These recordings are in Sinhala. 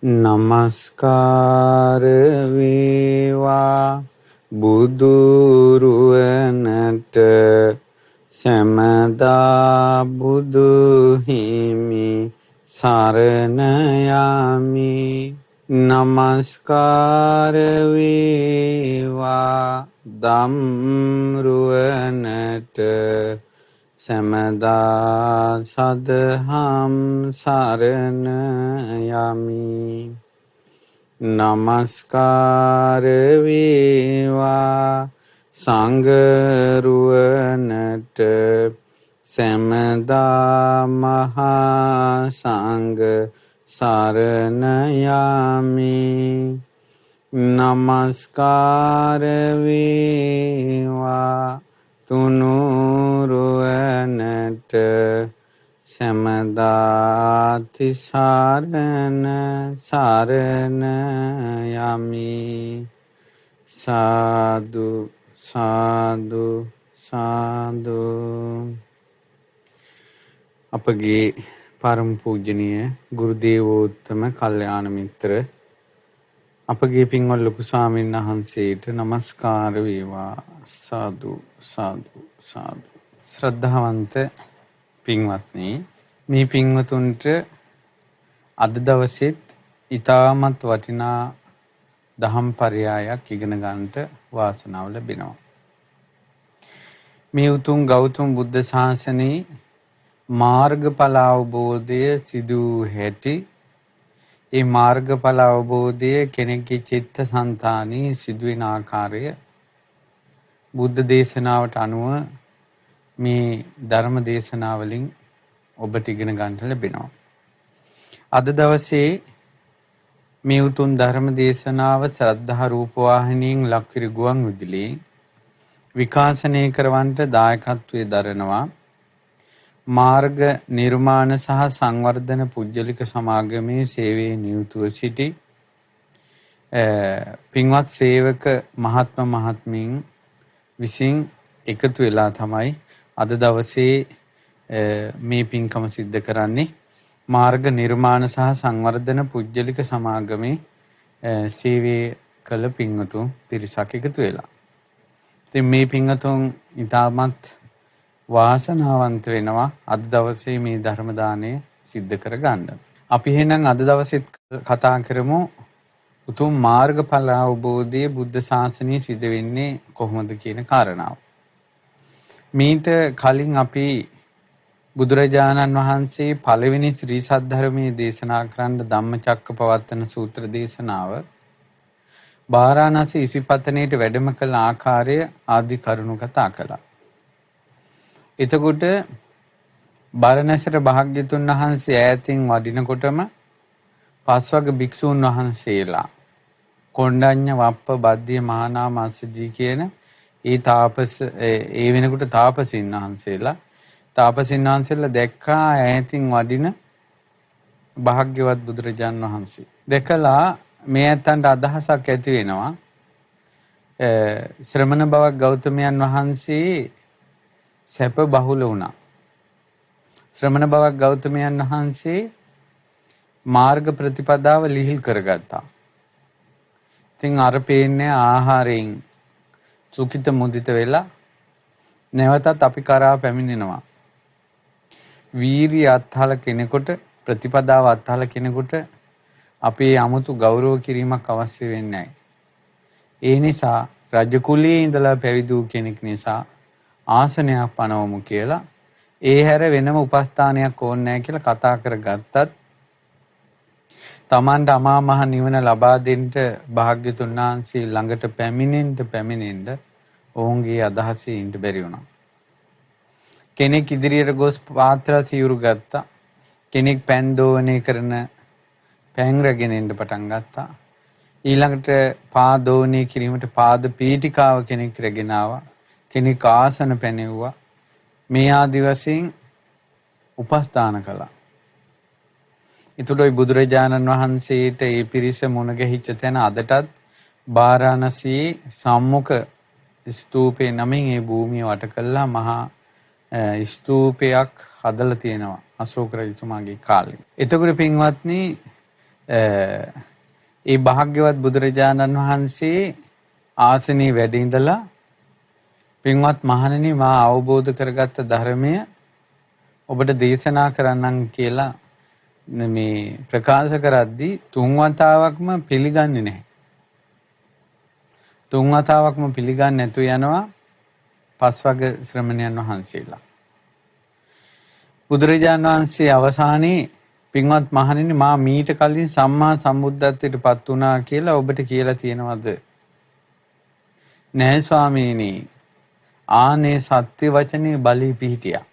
නමස්කාර වේවා බුදුරුවනට සැමදා බුදු හිමි සරණ යමි. නමස්කාර වේවා ධම්රුවනට සැමදා සදහම් සරණ යමි. නමස්කාර වේවා සංඝරුවනට සැමදා මහා සංඝ සරණ යමි. නමස්කාර වේවා තුනුරුවනට සැමදා තිසරණ සරණ යමි. සාදු සාදු සාදු. අපගේ පරම පූජනීය ගුරු දේවෝත්තම කල්යාණ මිත්‍ර අපගේ පින්වත් ලොකු ස්වාමීන් වහන්සේට নমස්කාර වේවා. සාදු සාදු සාදු. ශ්‍රද්ධාවන්ත පින්වත්නි, මේ පින්වතුන්ට අද දවසෙත් ඊටමත් වටිනා දහම් පරයයක් ඉගෙන ගන්නට වාසනාව ලැබෙනවා. මේ උතුම් ගෞතම බුද්ධ ශාසනයේ මාර්ගඵල අවබෝධය සිදු හැටි, ඒ මාර්ගඵල අවබෝධය කෙනෙකුගේ චිත්තසංතානයේ සිදුවෙන ආකාරය බුද්ධ දේශනාවට අනුව මේ ධර්ම දේශනාවලින් ඔබට ඉගෙන ගන්නට ලැබෙනවා. අද දවසේ මේ උතුම් ධර්ම දේශනාව ශ්‍රද්ධා රූප වාහිනියෙන් ලක්විරි ගුවන් විදුලියෙන් විකාශනය කරවන්නට දායකත්වයේ දරනවා මාර්ග නිර්මාණ සහ සංවර්ධන පුජ්‍යලික සමාගමේ සේවයේ නියුතුව සිටි පින්වත් සේවක මහත්ම මහත්මීන් විසින් එකතු වෙලා තමයි අද දවසේ මේ පින්කම සිද්ධ කරන්නේ. මාර්ග නිර්මාණ සහ සංවර්ධන පුජ්‍යලික සමාගමේ සේවයේ කළ පින්වතුන් පිරිසක් එකතු වෙලා. ඉතින් මේ පින්වතුන් ඉතාමත් වාසනාවන්ත වෙනවා අද දවසේ මේ ධර්ම දාණය සිද්ධ කරගන්න. අපි එහෙනම් අද දවසෙත් කතා කරමු උතුම් මාර්ගඵල අවබෝධයේ බුද්ධ ශාසනයේ සිද්ධ වෙන්නේ කොහොමද කියන කාරණාව. මීට කලින් අපි බුදුරජාණන් වහන්සේ පළවෙනි ශ්‍රී සද්ධර්මයේ දේශනා කරන්න ධම්මචක්කපවත්තන සූත්‍ර දේශනාව බාරාණසී ඉසිපතනයේට වැඩම කළ ආකාරය ආදි කරුණු කතා කළා. එතකොට බරණැසට භාග්‍යතුන් වහන්සේ ඈතින් වඩිනකොටම පස්වග භික්ෂූන් වහන්සේලා කොණ්ඩඤ්ඤ වප්ප බද්ධිය මහානාම අස්සජී කියන ඒ වෙනකොට තාපසීන් වහන්සේලා දැක්කා ඈතින් වඩින භාග්‍යවත් බුදුරජාන් වහන්සේ. දැකලා මේ ඇත්තන්ට අදහසක් ඇති වෙනවා ශ්‍රමණ බවක් ගෞතමයන් වහන්සේ සැප බහුල වුණා. ශ්‍රමණ බවක් ගෞතමයන් වහන්සේ මාර්ග ප්‍රතිපදාව ලිහිල් කරගත්තා. ඉතින් අර පේන්නේ ආහාරයෙන් සුඛිත මුදිත වෙලා නැවතත් අපි කරා පැමිණෙනවා. වීරිය අත්හල කෙනෙකුට ප්‍රතිපදාව අත්හල කෙනෙකුට අපේ 아무තු ගෞරව කිරීමක් අවශ්‍ය වෙන්නේ නැහැ. ඒ නිසා රජ කුලයේ ඉඳලා පැවිදි වූ කෙනෙක් නිසා ආසනයක් පනවමු කියලා ඒ හැර වෙනම උපස්ථානයක් ඕනේ නැහැ කියලා කතා කරගත්තත් තමන්ට අමා මහ නිවන ලබා දෙන්න භාග්‍යතුන් වහන්සේ ළඟට පැමිණෙන්න ඔවුන්ගේ අදහසේ ඉන්න බැරි වුණා. කෙනෙක් ඉදිරියට ගොස් පාත්‍ර සිවුරු ගත්තා. කෙනෙක් පෑන් දෝවණය කරන පෑන් රැගෙන එන්න පටන් ගත්තා. ඊළඟට පාදෝවණය කිරීමට පාද පීඨිකාව කෙනෙක් රැගෙන ආවා. කෙනෙක් ආසන පැනෙව්වා. මේ ආදි වශයෙන් උපස්ථාන කළා. ඊටොයි බුදුරජාණන් වහන්සේට ඒ පිරිස මුණ ගැහිච්ච තැන අදටත් බාරාණසී සම්මුඛ ස්තූපේ නමින් ඒ භූමිය වට කළා මහා ස්තූපයක් හදලා තියෙනවා අශෝක රජතුමාගේ කාලේ. එතකොට පින්වත්නි ඒ භාග්‍යවත් බුදුරජාණන් වහන්සේ ආසනයේ වැඩ ඉඳලා පින්වත් මහණෙනි මා අවබෝධ කරගත්ත ධර්මය ඔබට දේශනා කරන්නම් කියලා මේ ප්‍රකාශ කරද්දී තුන් වතාවක්ම පිළිගන්නේ නැහැ. තුන් වතාවක්ම පිළිගන්නේ නැතු යනවා පස්වග ශ්‍රමණයන් වහන්සේලා. බුදුරජාණන් වහන්සේ අවසානයේ පින්වත් මහණෙනි මා මීට කලින් සම්මා සම්බුද්ධත්වයට පත් වුණා කියලා ඔබට කියලා තියෙනවද? නෑ ස්වාමීනි. ආනේ සත්‍ය වචනේ බලී පිහිටියා.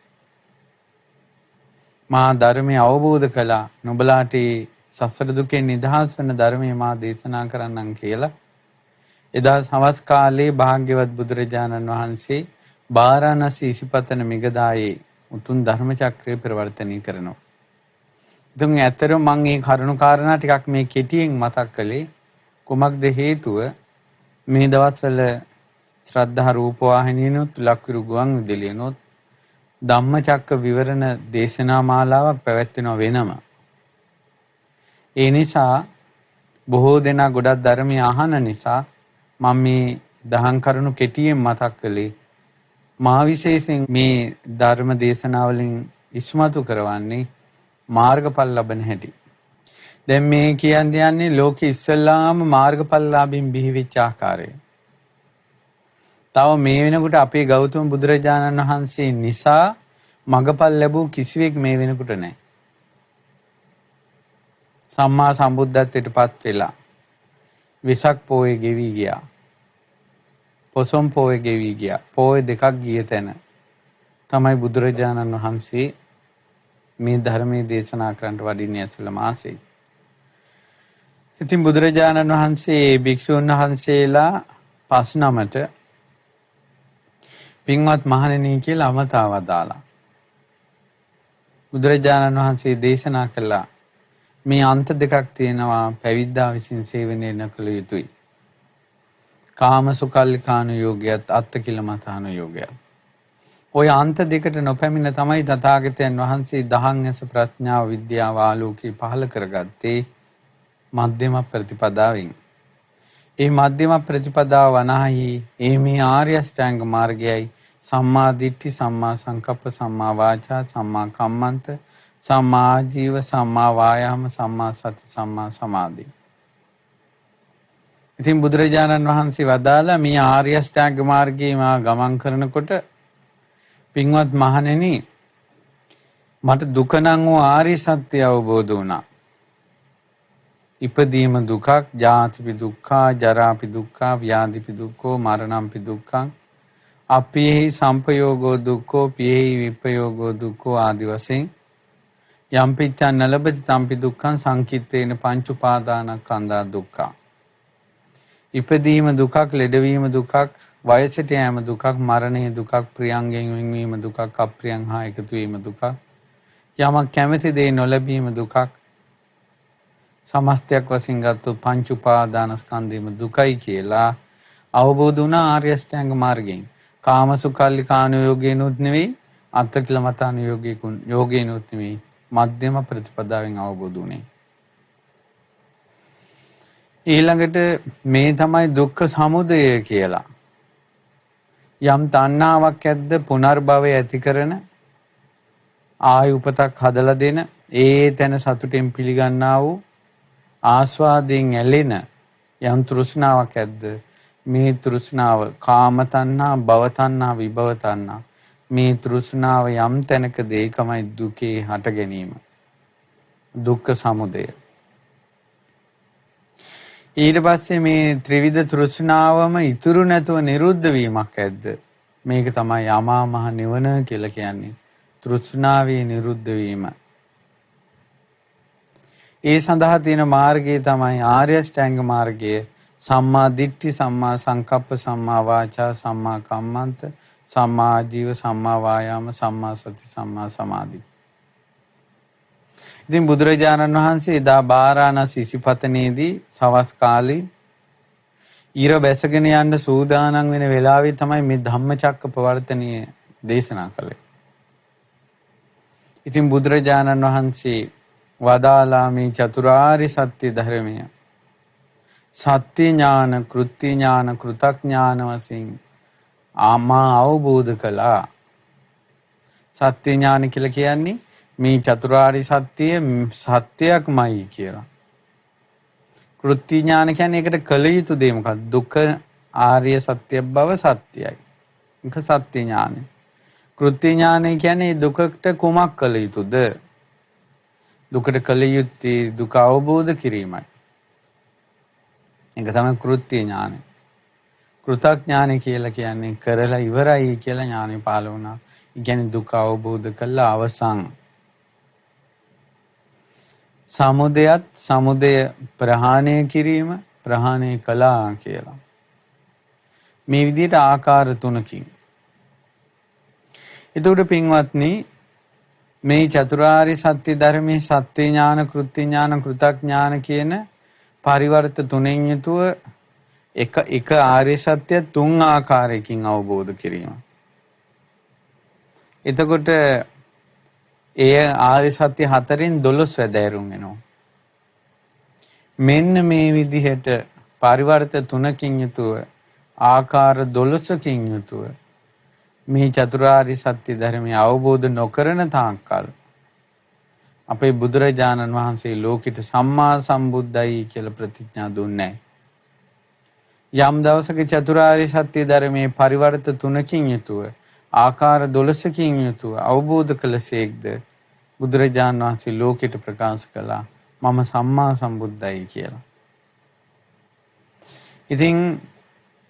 මා ධර්මය අවබෝධ කළා. නුඹලාට සසර දුකෙන් නිදහස් වෙන ධර්මය මා දේශනා කරන්නම් කියලා එදා සවස් කාලේ භාග්‍යවත් බුදුරජාණන් වහන්සේ බාරාණසී ඉසිපතන මිගදායේ උතුම් ධර්ම චක්‍රය ප්‍රවර්තනය කරනවා. ඉතින් ඇත්තටම මම මේ කරුණු කාරණා ටිකක් මේ කෙටියෙන් මතක් කළේ කුමක්ද හේතුව මේ දවස්වල ශ්‍රද්ධා රූපවාහිනියනොත් ලක්විරු ගුවන් විදුලියනොත් ධම්මචක්ක විවරණ දේශනා මාලාවක් පැවැත්වෙනව වෙනම. ඒ නිසා බොහෝ දෙනා ගොඩක් ධර්මය අහන නිසා මම මේ දහම් කරුණු කෙටියෙන් මතක් කළේ. මා විශේෂයෙන් මේ ධර්ම දේශනාවලින් ඉස්මතු කරවන්නේ මාර්ගඵල ලබන හැටි. දැන් මේ කියන්නේ ලෝකෙ ඉස්සල්ලාම මාර්ගඵලලාභින් බිහිවෙච්ච ආකාරය. තව මේ වෙනකොට අපේ ගෞතම බුදුරජාණන් වහන්සේ නිසා මගපල් ලැබූ කිසිවෙක් මේ වෙනකොට නැහැ. සම්මා සම්බුද්ධත්වයට පත් වෙලා විසක් පෝය ගෙවි ගියා. පොසොන් පෝය ගෙවි ගියා. පෝය දෙකක් ගිය තැන තමයි බුදුරජාණන් වහන්සේ මේ ධර්මයේ දේශනා කරන්නට වඩින්නේ ඇසල මාසෙයි. ඉතින් බුදුරජාණන් වහන්සේ භික්ෂුන් වහන්සේලා 5 නමට පින්වත් මහණෙනි කියලා අමතාව දාලා. බුදුරජාණන් වහන්සේ දේශනා කළා මේ අන්ත දෙකක් තියෙනවා පැවිද්දා විසින් සේවනය නොකළ යුතුයි. කාමසුකල්ලිකානු යෝගයත් අත්තිකිලමතානු යෝගයත්. ওই අන්ත දෙකට නොපැමිණ තමයි තථාගතයන් වහන්සේ දහං ඇස ප්‍රඥාව විද්‍යාව ආලෝකී පහළ කරගත්තේ මධ්‍යම ප්‍රතිපදාවෙන්. ඒ මධ්‍යම ප්‍රතිපදාව වනාහි මේ ආර්ය අෂ්ටාංග මාර්ගයයි සම්මා දිට්ඨි සම්මා සංකප්ප සම්මා වාචා සම්මා කම්මන්ත සම්මා ආජීව සම්මා වායාම සම්මා සති සම්මා සමාධි. ඉතින් බුදුරජාණන් වහන්සේ වදාලා මේ ආර්ය අෂ්ටාංග මාර්ගයේ මා ගමන් කරනකොට පින්වත් මහණෙනි මට දුක නම් වූ ආර්ය සත්‍ය අවබෝධ වුණා. ඉපදීම දුකක්, ජාතිපි දුක්ඛා, ජරාපි දුක්ඛා, ව්‍යාධිපි දුක්ඛෝ, මරණම්පි දුක්ඛං, අප්පියෙහි සම්පයෝගෝ දුක්ඛෝ, පියෙහි විපයෝගෝ දුක්ඛෝ ආදි වශයෙන් යම් පිච්ඡන් නලබති තම්පි දුක්ඛං සංකිට්ඨේන පංච උපාදානස්කන්ධා දුක්ඛා. ඉපදීම දුකක්, ලෙඩවීම දුකක්, වයසට යෑම දුකක්, මරණය දුකක්, ප්‍රියංගෙන් වෙන්වීම දුකක්, අප්‍රියං හා එකතු වීම දුකක්, යමක් කැමැති දේ නොලැබීම දුකක්, සමස්තයක් වශයෙන් ගත්තොත් පංච උපාදානස්කන්ධයම දුකයි කියලා අවබෝධ වුණා ආර්ය අෂ්ටාංග මාර්ගයෙන්. කාමසුකල්ලිකානු යෝගේනොත් නෙවෙයි, අත්තිකිලමතානු යෝගේනොත් නෙවෙයි, මධ්‍යම ප්‍රතිපදාවෙන් අවබෝධ වුණේ. ඊළඟට මේ තමයි දුක්ඛ සමුදය කියලා. යම් තණ්හාවක් ඇද්ද පුනර්භවය ඇති කරන ආය උපතක් හදලා දෙන ඒ තැන සතුටෙන් පිළිගන්නා වූ ආස්වාදයෙන් ඇලෙන යම් තෘෂ්ණාවක් ඇද්ද මේ තෘෂ්ණාව කාම තණ්හා, භව තණ්හා, විභව තණ්හා, මේ තෘෂ්ණාව යම් තැනකද ඒකමයි දුකේ හට ගැනීම, දුක්ඛ සමුදය. ඊට පස්සේ මේ ත්‍රිවිධ තෘෂ්ණාවම ඉතුරු නැතුව නිරුද්ධ වීමක් ඇද්ද මේක තමයි අමා මහ නිවන කියලා කියන්නේ. තෘෂ්ණාවේ නිරුද්ධ වීම. ඒ සඳහා තියෙන මාර්ගය තමයි ආර්ය අෂ්ටාංග මාර්ගය. සම්මා දිට්ඨි, සම්මා සංකප්ප, සම්මා වාචා, සම්මා කම්මන්ත, සම්මා ආජීව, සම්මා වායාම, සම්මා සති, සම්මා සමාධි. ඉතින් බුදුරජාණන් වහන්සේ එදා බාරාණසී ඉසිපතනේදී සවස් කාලේ ඊර බැසගෙන යන්න සූදානම් වෙන වෙලාවේ තමයි මේ ධම්මචක්ක ප්‍රවර්තනීය දේශනා කළේ. ඉතින් බුදුරජාණන් වහන්සේ වදාලා මේ චතුරාර්ය සත්‍ය ධර්මය සත්‍ය ඥාන, කෘත්‍ය ඥාන, කෘතඥාන වශයෙන් ආමා අවබෝධ කළා. සත්‍ය ඥාන කියලා කියන්නේ මේ චතුරාර්ය සත්‍යය සත්‍යයක්මයි කියලා. කෘත්‍ය ඥාන කියන්නේ ඒකට කළ යුතු දේ මොකක්ද? දුක ආර්ය සත්‍ය බව සත්‍යයි. ඒක සත්‍ය ඥානයි. කෘත්‍ය ඥානය කියන්නේ දුකට කුමක් කළ යුතුද? දුකට කළ යුත්තේ දුක අවබෝධ කිරීමයි. ඒක තමයි කෘත්‍ය ඥානය. කෘතඥානය කියලා කියන්නේ කරලා ඉවරයි කියලා ඥානෙ පහළ වුණා. ඒ කියන්නේ දුක අවබෝධ කළා අවසන්. සමුදයත් සමුදය ප්‍රහාණය කිරීම ප්‍රහාණය කළා කියලා. මේ විදිහට ආකාර තුනකින්. එතකොට පින්වත්නි මේ චතුරාර්ය සත්‍ය ධර්මයේ සත්‍ය ඥාන, කෘත්‍ය ඥාන, කෘතඥාන කියන පරිවර්ත තුනෙන් යුතුව එක ආර්ය සත්‍ය තුන් ආකාරයකින් අවබෝධ කිරීම. එතකොට ඒ ආර්ය සත්‍ය හතරෙන් 12 වැදෑරුම් වෙනවා. මෙන්න මේ විදිහට පරිවර්ත තුනකින් යුතුව ආකාර 12කින් යුතුව මේ චතුරාර්ය සත්‍ය ධර්මය අවබෝධ නොකරන තාක්කල් අපේ බුදුරජාණන් වහන්සේ ලෝකෙට සම්මා සම්බුද්දයි කියලා ප්‍රතිඥා දුන්නේ නැහැ. යම් දවසක චතුරාර්ය සත්‍ය ධර්මයේ පරිවර්ත තුනකින් යුතුව ආකාර 12කින් යුතුව අවබෝධ කළසේක්ද බුදුරජාණන් වහන්සේ ලෝකෙට ප්‍රකාශ කළා මම සම්මා සම්බුද්දයි කියලා. ඉතින්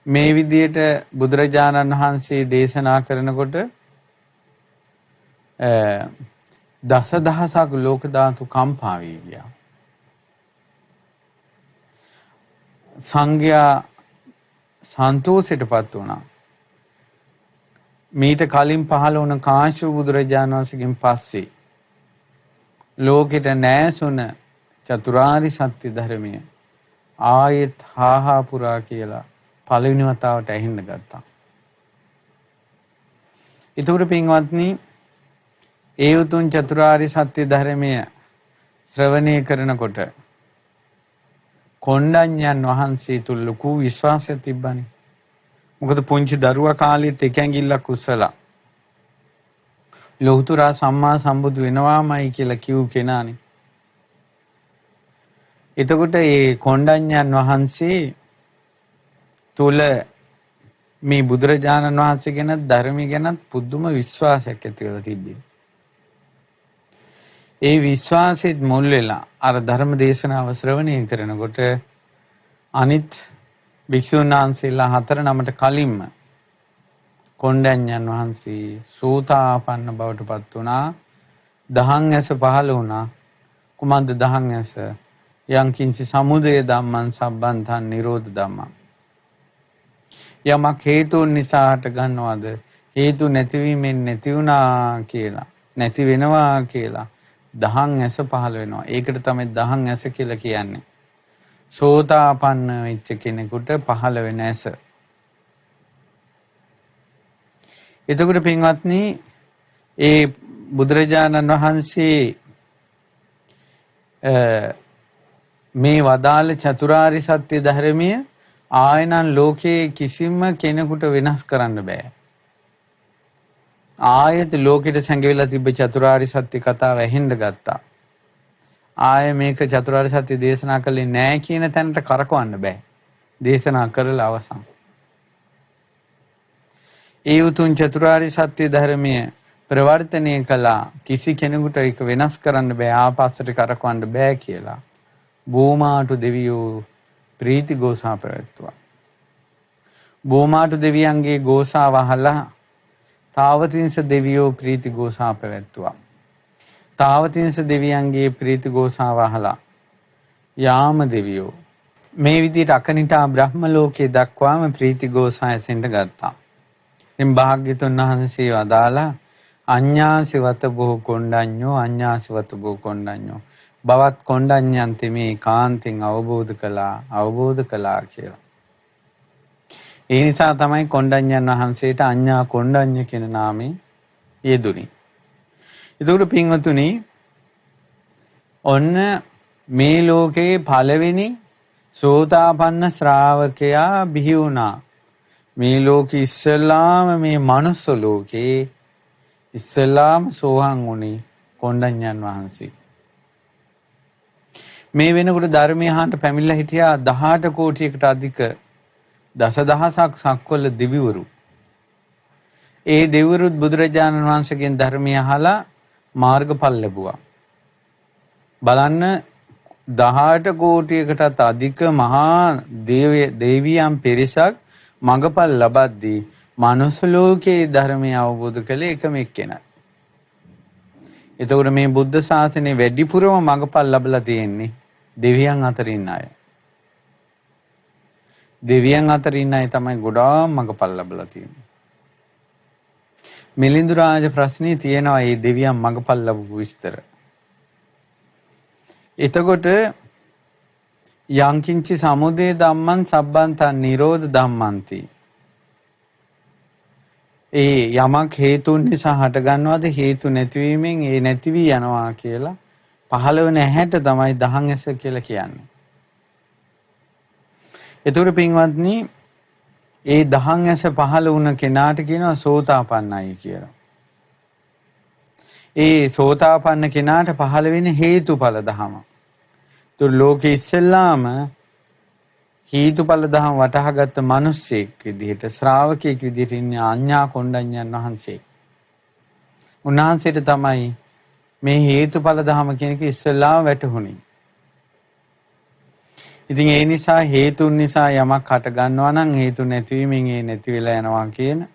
මේ විදියට බුදුරජාණන් වහන්සේ දේශනා කරනකොට දසදහසක් ලෝක ධාතු කම්පා වී ගියා. සංඝයා සන්තෝෂයටපත් වුණා. මීට කලින් පහළ වුණ කාශ්‍යප බුදුරජාණන් වහන්සේගෙන් පස්සේ ලෝකෙට නැසුන චතුරාර්ය සත්‍ය ධර්මය ආයෙත් හාහා පුරා කියලා පළවෙනි වතාවට ඇහෙන්න ගත්තා. ඒතර පින්වත්නි ඒ උතුම් චතුරාර්ය සත්‍ය ධර්මය ශ්‍රවණය කරනකොට කොණ්ඩඤ්ඤන් වහන්සේ තුල ලොකු විශ්වාසයක් තිබ්බනේ. මොකද පුංචි දරුවා කාලෙත් එක ඇඟිල්ලක් උස්සලා ලෞතුරා සම්මා සම්බුදු වෙනවාමයි කියලා කිව් කෙනානේ. එතකොට මේ කොණ්ඩඤ්ඤන් වහන්සේ තුල මේ බුදුරජාණන් වහන්සේ ගැන ධර්මය ගැන පුදුම විශ්වාසයක් ඇති වෙලා තිබ්බේ. ඒ විශ්වාසෙත් මුල් වෙලා අර ධර්ම දේශනාව ශ්‍රවණය කරනකොට අනිත් භික්ෂුන් වහන්සේලා 4 නමට කලින්ම කොණ්ඩඤ්ඤන් වහන්සේ සෝතාපන්න බවට පත් වුණා. දහං ඇස පහළ වුණා. කුමද්ද දහං ඇස? යං කිංචි සමුදය ධම්මං සම්බන්තං නිරෝධ ධම්මං. යමක් හේතුන් නිසා හට ගන්නවද හේතු නැතිවීමෙන් නැති වුණා කියලා නැති වෙනවා කියලා දහං ඇස පහළ වෙනවා. ඒකට තමයි දහං ඇස කියලා කියන්නේ. සෝතාපන්න වෙච්ච කෙනෙකුට පහළ වෙන ඇස. එතකොට පින්වත්නි ඒ බුදුරජාණන් වහන්සේ මේ වදාළ චතුරාර්ය සත්‍ය ධර්මය ආයනන් ලෝකයේ කිසිම කෙනෙකුට වෙනස් කරන්න බෑ. ආයත ලෝකෙට සැඟවිලා තිබ්බ චතුරාර්ය සත්‍ය කතාව ඇහෙන්න ගත්තා. ආය මේක චතුරාර්ය සත්‍ය දේශනා කළේ නෑ කියන තැනට කරකවන්න බෑ. දේශනා කරලා අවසන්. ඒ උතුම් චතුරාර්ය සත්‍ය ධර්මය ප්‍රවර්තනය කළා කිසි කෙනෙකුට ඒක වෙනස් කරන්න බෑ ආපස්සට කරකවන්න බෑ කියලා. බෝමාටු දෙවියෝ ප්‍රීති ගෝසා පැවැත්තුවා. බෝමාටු දෙවියන්ගේ ගෝසාව අහලා තාවතිංස දෙවියෝ ප්‍රීති ගෝසා පැවැත්තුවා. තාවතිංස දෙවියන්ගේ ප්‍රීති ගෝසාව අහලා යාම දෙවියෝ මේ විදිහට අකනිටා බ්‍රහ්ම ලෝකයේ දක්වාම ප්‍රීති ගෝසා ඇසෙන්න ගත්තා. ඉතින් භාග්‍යතුන් වහන්සේ වදාලා අඤ්ඤාසිවත බොහෝ කොණ්ඩඤ්ඤෝ අඤ්ඤාසිවත බොහෝ කොණ්ඩඤ්ඤෝ බවත් කොණ්ඩඤ්ඤන්ති මේ කාන්තෙන් අවබෝධ කළා කියලා. ඒ නිසා තමයි කොණ්ඩඤ්ඤන් වහන්සේට අඤ්ඤා කොණ්ඩඤ්ඤ කියන නාමය යෙදුනේ. ඒකට පින්වතුනි ඔන්න මේ ලෝකේ පළවෙනි සෝතාපන්න ශ්‍රාවකයා බිහි වුණා. මේ ලෝකෙ ඉස්සෙල්ලාම මේ මනුස්ස ලෝකේ ඉස්සෙල්ලාම සෝහන් වුණේ කොණ්ඩඤ්ඤන් වහන්සේ. මේ වෙනකොට ධර්මය අහන්න පැමිණලා හිටියා 18 කෝටියකට අධික දසදහසක් සක්වල දෙවිවරු. ඒ දෙවිවරුත් බුදුරජාණන් වහන්සේගෙන් ධර්මය අහලා මාර්ගඵල ලැබුවා. බලන්න 18 කෝටියකටත් අධික මහා දේවියන් පිරිසක් මඟපල් ලබද්දී මනුස්ස ලෝකයේ ධර්මය අවබෝධ කළේ එකම එක්කෙනයි. එතකොට මේ බුද්ධ ශාසනයේ වැඩිපුරම මඟපල් ලැබලා තියෙන්නේ දෙවියන් අතර ඉන්න අය. දෙවියන් අතර ඉන්න අය තමයි ගොඩාක් මඟපල් ලැබලා තියෙන්නේ. මිලිඳු රාජ ප්‍රශ්නේ තියෙනවා මේ දෙවියන් මඟපල් ලැබපු විස්තර. එතකොට යංකින්චි සමුදය ධම්මං සබ්බන්තං නිරෝධ ධම්මන්ති. ඒ යමක් හේතුන් නිසා හට ගන්නවද හේතු නැතිවීමෙන් ඒ නැති වී යනවා කියලා පහළවන ඇහැට තමයි දහං ඇස කියලා කියන්නේ. එතකොට පින්වත්නි ඒ දහං ඇස පහළ වුණ කෙනාට කියනවා සෝතාපන්නයි කියලා. ඒ සෝතාපන්න කෙනාට පහළ වෙන හේතුඵල ධම. ඒතර ලෝකෙ ඉස්සෙල්ලාම හේතුඵල ධම වටහාගත්ත මිනිස්සෙක් විදිහට ශ්‍රාවකෙක් විදිහට ඉන්නේ අඤ්ඤා කොණ්ඩඤ්ඤන් වහන්සේ. උන්වහන්සේට තමයි මේ හේතුඵල ධම කියන එක ඉස්සෙල්ලාම වැටහුණේ. ඉතින් ඒ නිසා හේතුන් නිසා යමක් හට ගන්නවා නම් හේතු නැතිවීමෙන් ඒ නැති වෙලා යනවා කියන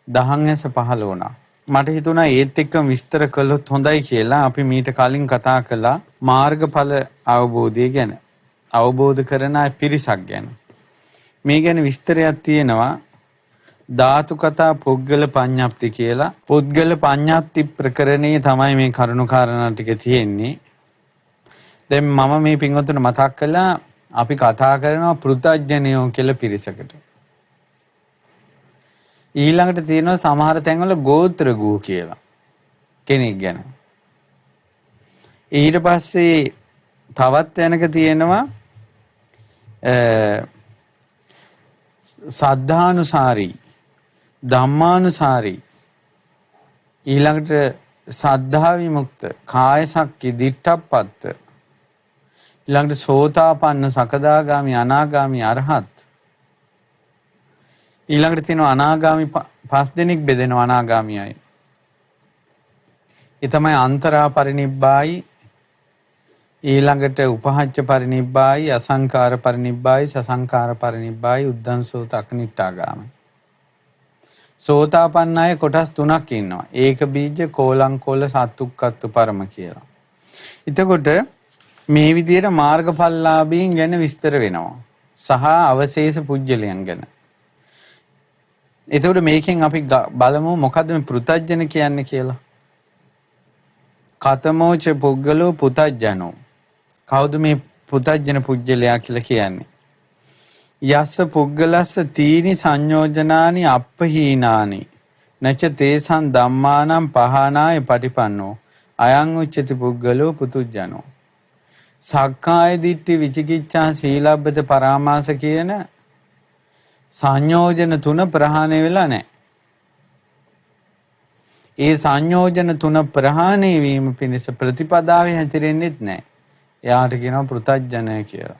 දහං ඇස පහළ වුණා. මට හිතුණා ඒත් එක්කම විස්තර කළොත් හොඳයි කියලා. අපි මීට කලින් කතා කළා මාර්ගඵල අවබෝධය ගැන. අවබෝධ කරන පිරිසක් ගැන. මේ ගැන විස්තරයක් තියෙනවා. ධාතු කතා පුද්ගල පඤ්ඤප්ති කියලා. පුද්ගල පඤ්ඤප්ති ප්‍රකරණයේ තමයි මේ කරුණු කාරණා ටික තියෙන්නේ. දැන් මම මේ පින්වතුන්ට මතක් කළා අපි කතා කරනවා පෘථග්ජනයෝ කියලා පිරිසකට. ඊළඟට තියෙනවා සමහර තැන්වල ගෝත්‍ර ගෝ කියලා කෙනෙක් ගැන. ඊට පස්සේ තවත් තැනක තියෙනවා සද්ධානුසාරී ධම්මානුසාරී ඊළඟට සද්ධා විමුක්ත කාය සක්කි දිට්ඨප්පත්ත ඊළඟට සෝතාපන්න සකදාගාමි අනාගාමි අරහත් ඊළඟට තියෙනවා අනාගාමි පස් දෙනෙක් බෙදෙනවා අනාගාමි අය. ඒ තමයි අන්තරා පරිනිබ්බායි ඊළඟට උපහච්ච පරිනිබ්බායි අසංකාර පරිනිබ්බායි සසංකාර පරිනිබ්බායි උද්දංසෝත අකනිට්ඨාගාමි. සෝතාපන්න අය කොටස් තුනක් ඉන්නවා. ඒක බීජ කෝලංකොල සත්තුක්කත්තු පරම කියලා. එතකොට මේ විදිහට මාර්ගඵලලාභීන් ගැන විස්තර වෙනවා. සහ අවශේෂ පුජ්‍යලයන් ගැන. එතකොට මේකෙන් අපි බලමු මොකද්ද මේ පෘතජ්ජන කියන්නේ කියලා. කතමෝච පුද්ගලෝ පුතජ්ජනෝ. කවුද මේ පුතජ්ජන පුජ්‍යලයා කියලා කියන්නේ? යස්ස පුද්ගලස්ස තීනි සංයෝජනානි අප්පහීනානි නච තේසං ධම්මානම් පහනාය පටිපන්නෝ අයං උච්චති පුද්ගලෝ පුතුජ්ජනෝ. සක්කාය දිට්ඨි විචිකිච්ඡා සීලබ්බත පරාමාස කියන සංයෝජන තුන ප්‍රහාණය වෙලා නැහැ. ඒ සංයෝජන තුන ප්‍රහාණය වීම පිණිස ප්‍රතිපදාවේ හැතිරෙන්නෙත් නැහැ. එයාට කියනවා පෘතජ්ජනය කියලා.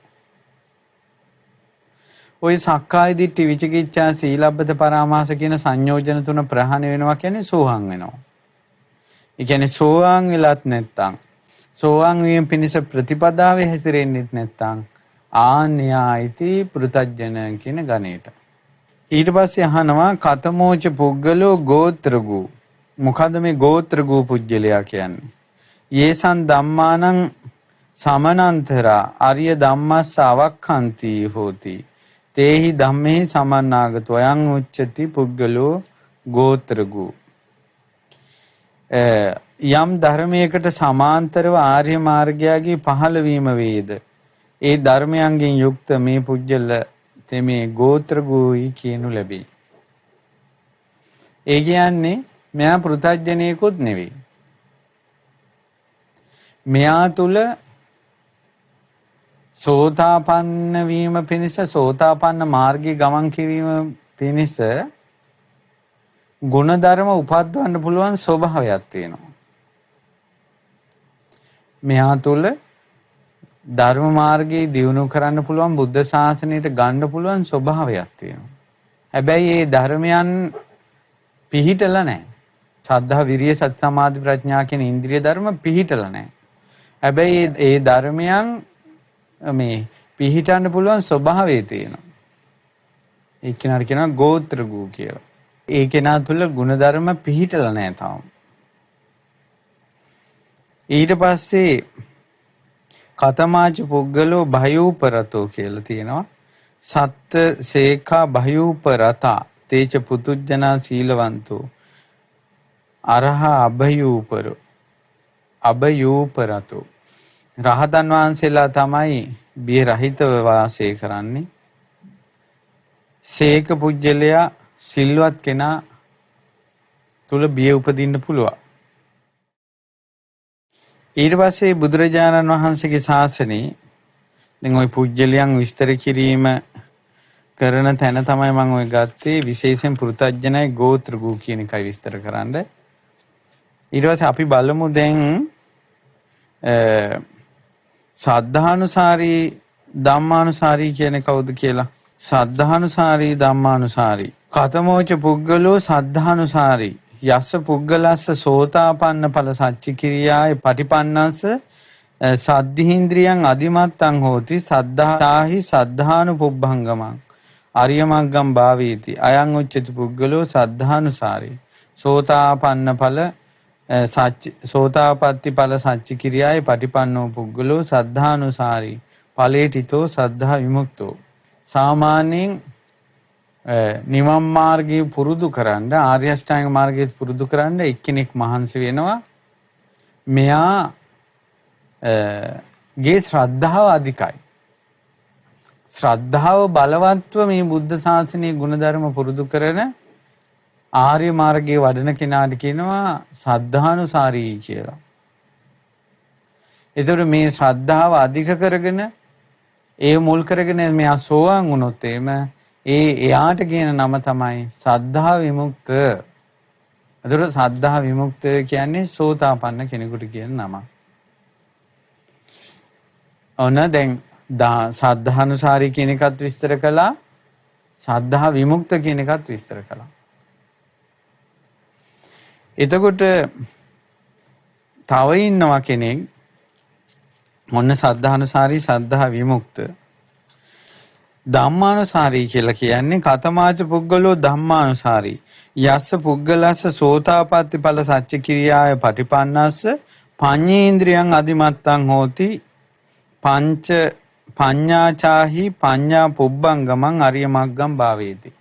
ওই සක්කාය දිට්ඨි විචිකිච්ඡා සීලබ්බත පරාමාස කියන සංයෝජන තුන ප්‍රහාණය වෙනවා කියන්නේ සෝහං වෙනවා. ඒ කියන්නේ සෝවාන් වෙලත් නැත්තම් සෝවාන් වීම පිණිස ප්‍රතිපදාවේ හැසිරෙන්නෙත් නැත්තම් ආන්‍යයිති පෘතජ්ජන කියන ගණේට. ඊට පස්සේ අහනවා කතමෝච පුද්ගලෝ ගෝත්‍රගු. මොකද මේ ගෝත්‍රගු පුජ්‍යලයා කියන්නේ? යේසං ධම්මානං සමනන්තරා ආර්ය ධම්මස්ස අවක්ඛන්ති හෝති. තේහි ධම්මේ සමන්නාගතෝ අයං උච්චති පුද්ගලෝ ගෝත්‍රගු. යම් ධර්මයකට සමාන්තරව ආර්ය මාර්ගයගේ පහළ වීම වේද ඒ ධර්මයන්ගෙන් යුක්ත මේ පුජ්‍යල තෙමේ ගෝත්‍රගෝයි කියනු ලැබේ. ඒ කියන්නේ මෙයා පෘථග්ජනයෙකුත් නෙවෙයි. මෙයා තුල සෝතාපන්න වීම පිණිස සෝතාපන්න මාර්ගයේ ගමන් කිරීම පිණිස ගුණධර්ම උපද්දවන්න පුළුවන් ස්වභාවයක් තියෙනවා. මෙයා තුල ධර්ම මාර්ගයේ දියුණු කරන්න පුළුවන් බුද්ධ ශාසනයට ගන්න පුළුවන් ස්වභාවයක් තියෙනවා. හැබැයි මේ ධර්මයන් පිහිටලා නැහැ. සද්ධා විරිය සති සමාධි ප්‍රඥා කියන ඉන්ද්‍රිය ධර්ම පිහිටලා නැහැ. හැබැයි මේ ධර්මයන් මේ පිහිටන්න පුළුවන් ස්වභාවය තියෙනවා. ඒ කෙනාට කියනවා ගෝත්‍ර ගු කියලා. ඒ කෙනා තුල ಗುಣධර්ම පිහිටලා නැහැ තාම. ඊට පස්සේ කතමාච පුද්ගලෝ භයූපරතෝ කියලා තියෙනවා. සත්ත සේඛා භයූපරතා තේච පුතුජනා සීලවන්තෝ අරහ අභයූපරතෝ රහතන් වහන්සේලා තමයි බිය රහිතව වාසය කරන්නේ. සේක පුජ්‍යලයා සිල්වත් කෙනා තුල බිය උපදින්න පුළුවන්. ඊට පස්සේ බුදුරජාණන් වහන්සේගේ ශාසනයේ දැන් ওই පුජ්‍යලයන් විස්තර කිරීම කරන තැන තමයි මම ඔය ගත්තේ විශේෂයෙන් පෘථජ්ජනයි ගෝත්‍ර ගෝ කියන එකයි විස්තර කරන්න. ඊට පස්සේ අපි බලමු දැන් සද්ධානුසාරී ධම්මානුසාරී කියන්නේ කවුද කියලා. සද්ධානුසාරී ධම්මානුසාරී කතමෝච පුද්ගලෝ සද්ධානුසාරී යස්ස පුද්ගලස්ස සෝතාපන්න ඵල සච්චි කිරියාය පටිපන්නස්ස සද්ධීන්ද්‍රියං අදිමත්තං හෝති සද්ධාහි සද්ධානුපුබ්බංගමං ආර්ය මග්ගම් භාවේති අයං උච්චති පුද්ගලෝ සද්ධානුසාරී සෝතාපන්න ඵල සෝතාපට්ටි ඵල සච්චි කිරියාය පටිපන්නෝ පුද්ගලෝ සද්ධානුසාරී ඵලේටිතෝ සද්ධා විමුක්තෝ. සාමාන්‍යයෙන් නිවන් මාර්ගයේ පුරුදු කරන්න ආර්ය අෂ්ටාංග මාර්ගයේ පුරුදු කරන්න එක්කෙනෙක් මහන්සි වෙනවා. මෙයා ගේ ශ්‍රද්ධාව අධිකයි. ශ්‍රද්ධාව බලවත්ව මේ බුද්ධ ශාසනයේ ගුණධර්ම පුරුදු කරන ආර්ය මාර්ගයේ වඩන කෙනාට කියනවා සද්ධානුසාරී කියලා. ඒතර මේ ශ්‍රද්ධාව අධික කරගෙන ඒ මුල් කරගෙන මෙයා සෝවාන් වුණොත් එයාට කියන නම තමයි සද්ධා විමුක්ත. ඒතර සද්ධා විමුක්ත කියන්නේ සෝතාපන්න කෙනෙකුට කියන නම. ඔන්න දැන් සද්ධානුසාරී කියන එකත් විස්තර කළා. සද්ධා විමුක්ත කියන එකත් විස්තර කළා. එතකොට තව ඉන්නවා කෙනෙක් මොන්න සද්ධානුසාරී සද්ධා විමුක්ත ධම්මානුසාරී කියලා කියන්නේ කතමාච පුද්ගලෝ ධම්මානුසාරී යස්ස පුද්ගලස්ස සෝතාපට්ටි ඵල සච්ච කිරියාය පටිපන්නස්ස පඤ්ඤේන්ද්‍රියං අදිමත්තං හෝති පංච පඤ්ඤාචාහි පඤ්ඤා පුබ්බංගමං ආර්ය මග්ගම් භාවේති.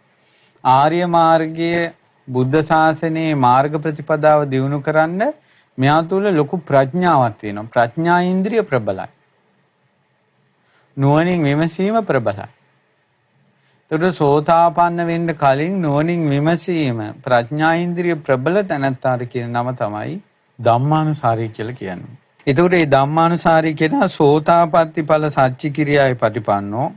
ආර්ය මාර්ගයේ බුද්ධ ශාසනයේ මාර්ග ප්‍රතිපදාව දියුණු කරන්න මෙයා තුල ලොකු ප්‍රඥාවක් තියෙනවා. ප්‍රඥා ඉන්ද්‍රිය ප්‍රබලයි. නුවණින් විමසීම ප්‍රබලයි. ඒකට සෝතාපන්න වෙන්න කලින් නුවණින් විමසීම ප්‍රඥා ඉන්ද්‍රිය ප්‍රබල තැනත්තාට කියන නම තමයි ධම්මානුසාරී කියලා කියන්නේ. එතකොට මේ ධම්මානුසාරී කෙනා සෝතාපට්ටි ඵල සච්චි කිරියාවේ පටිපන්නෝ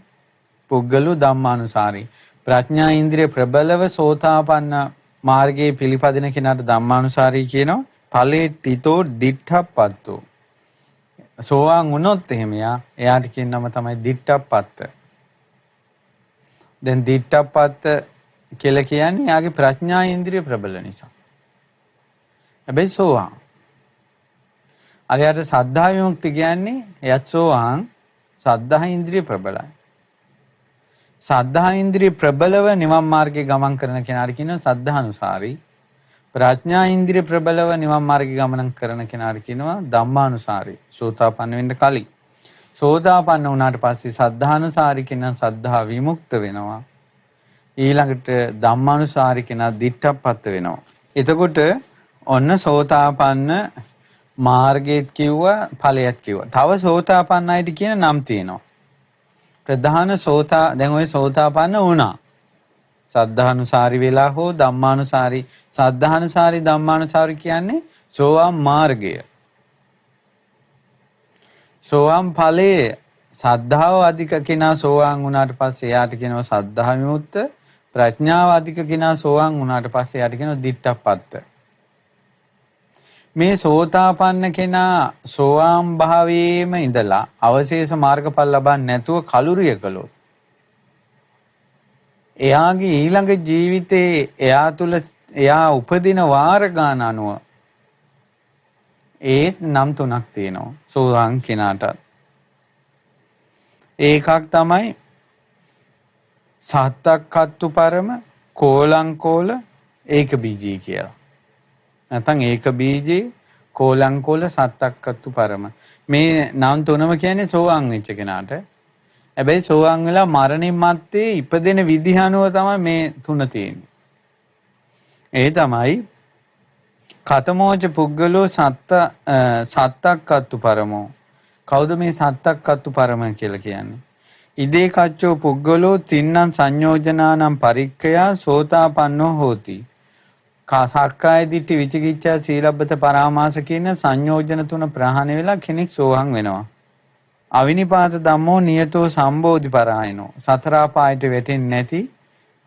පුද්ගලෝ ධම්මානුසාරී. ප්‍රඥා ඉන්ද්‍රිය ප්‍රබලව සෝතාපන්න මාර්ගයේ පිළිපදින කෙනාට ධම්මානුසාරී කියනවා. ඵලේ ටිතෝ දිඨප්පත්තෝ. සෝවාන් වුණොත් එහෙම එයාට කියන නම තමයි දිඨප්පත්ත. දැන් දිඨප්පත්ත කියලා කියන්නේ එයාගේ ප්‍රඥා ඉන්ද්‍රිය ප්‍රබල නිසා. හැබැයි සෝවාන්. අරයට සද්ධා විමුක්ති කියන්නේ එයත් සෝවාන් සද්ධා ඉන්ද්‍රිය ප්‍රබලයි. සද්ධා ඉන්ද්‍රිය ප්‍රබලව නිවන් මාර්ගයේ ගමන් කරන කෙනාට කියනවා සද්ධානුසාරී. ප්‍රඥා ඉන්ද්‍රිය ප්‍රබලව නිවන් මාර්ගයේ ගමන් කරන කෙනාට කියනවා ධම්මානුසාරී. සෝතාපන්න වෙන්න කලින්. සෝතාපන්න වුණාට පස්සේ සද්ධානුසාරී කෙනා සද්ධා විමුක්ත වෙනවා. ඊළඟට ධම්මානුසාරී කෙනා දිට්ඨප්පත්ත වෙනවා. එතකොට ඔන්න සෝතාපන්න මාර්ගයේත් කිව්වා ඵලයේත් කිව්වා. තව සෝතාපන්න අයට කියන නම් තියෙනවා. ප්‍රධාන දැන් ඔය සෝතාපන්න වුණා. සද්ධානුසාරී වෙලා හෝ ධම්මානුසාරී සද්ධානුසාරී ධම්මානුසාරී කියන්නේ සෝවාන් මාර්ගය. සෝවාන් ඵලයේ සද්ධාව අධික කෙනා සෝවාන් වුණාට පස්සේ එයාට කියනවා සද්ධා විමුක්ත. ප්‍රඥාව අධික කෙනා සෝවාන් වුණාට පස්සේ එයාට කියනවා දිට්ඨපත්ත. මේ සෝතාපන්න කෙනා සෝවාන් භාවයේම ඉඳලා අවශේෂ මාර්ගඵල ලබන්නේ නැතුව කලුරිය කළොත් එයාගේ ඊළඟ ජීවිතේ එයා තුල එයා උපදින වාර ගාන අනුව ඒත් නම් තුනක් තියෙනවා සෝවාන් කෙනාට. ඒකක් තමයි සත්තක්කත්තු පරම කෝලංකෝල ඒක බීජී කියලා. නැත්නම් ඒක බීජී කෝලංකෝල සත්තක්කත්තු පරම. මේ නම් තුනම කියන්නේ සෝවාන් වෙච්ච කෙනාට. හැබැයි සෝවාන් වෙලා මරණින් මත්තේ ඉපදෙන විදිහ අනුව තමයි මේ තුන තියෙන්නේ. ඒ තමයි කතමෝච පුද්ගලෝ සත්තක්කත්තු පරමෝ. කවුද මේ සත්තක්කත්තු පරම කියලා කියන්නේ? ඉදේ කච්චෝ පුද්ගලෝ තින්නම් සංයෝජනානම් පරික්ඛයා සෝතාපන්නෝ හෝති. සක්කාය දිට්ඨි විචිකිච්ඡා සීලබ්බත පරාමාස කියන සංයෝජන තුන ප්‍රහාණය වෙලා කෙනෙක් සෝවාන් වෙනවා. අවිනිපාත ධම්මෝ නියතෝ සම්බෝධි පරායනෝ. සතර අපායට වැටෙන්නේ නැති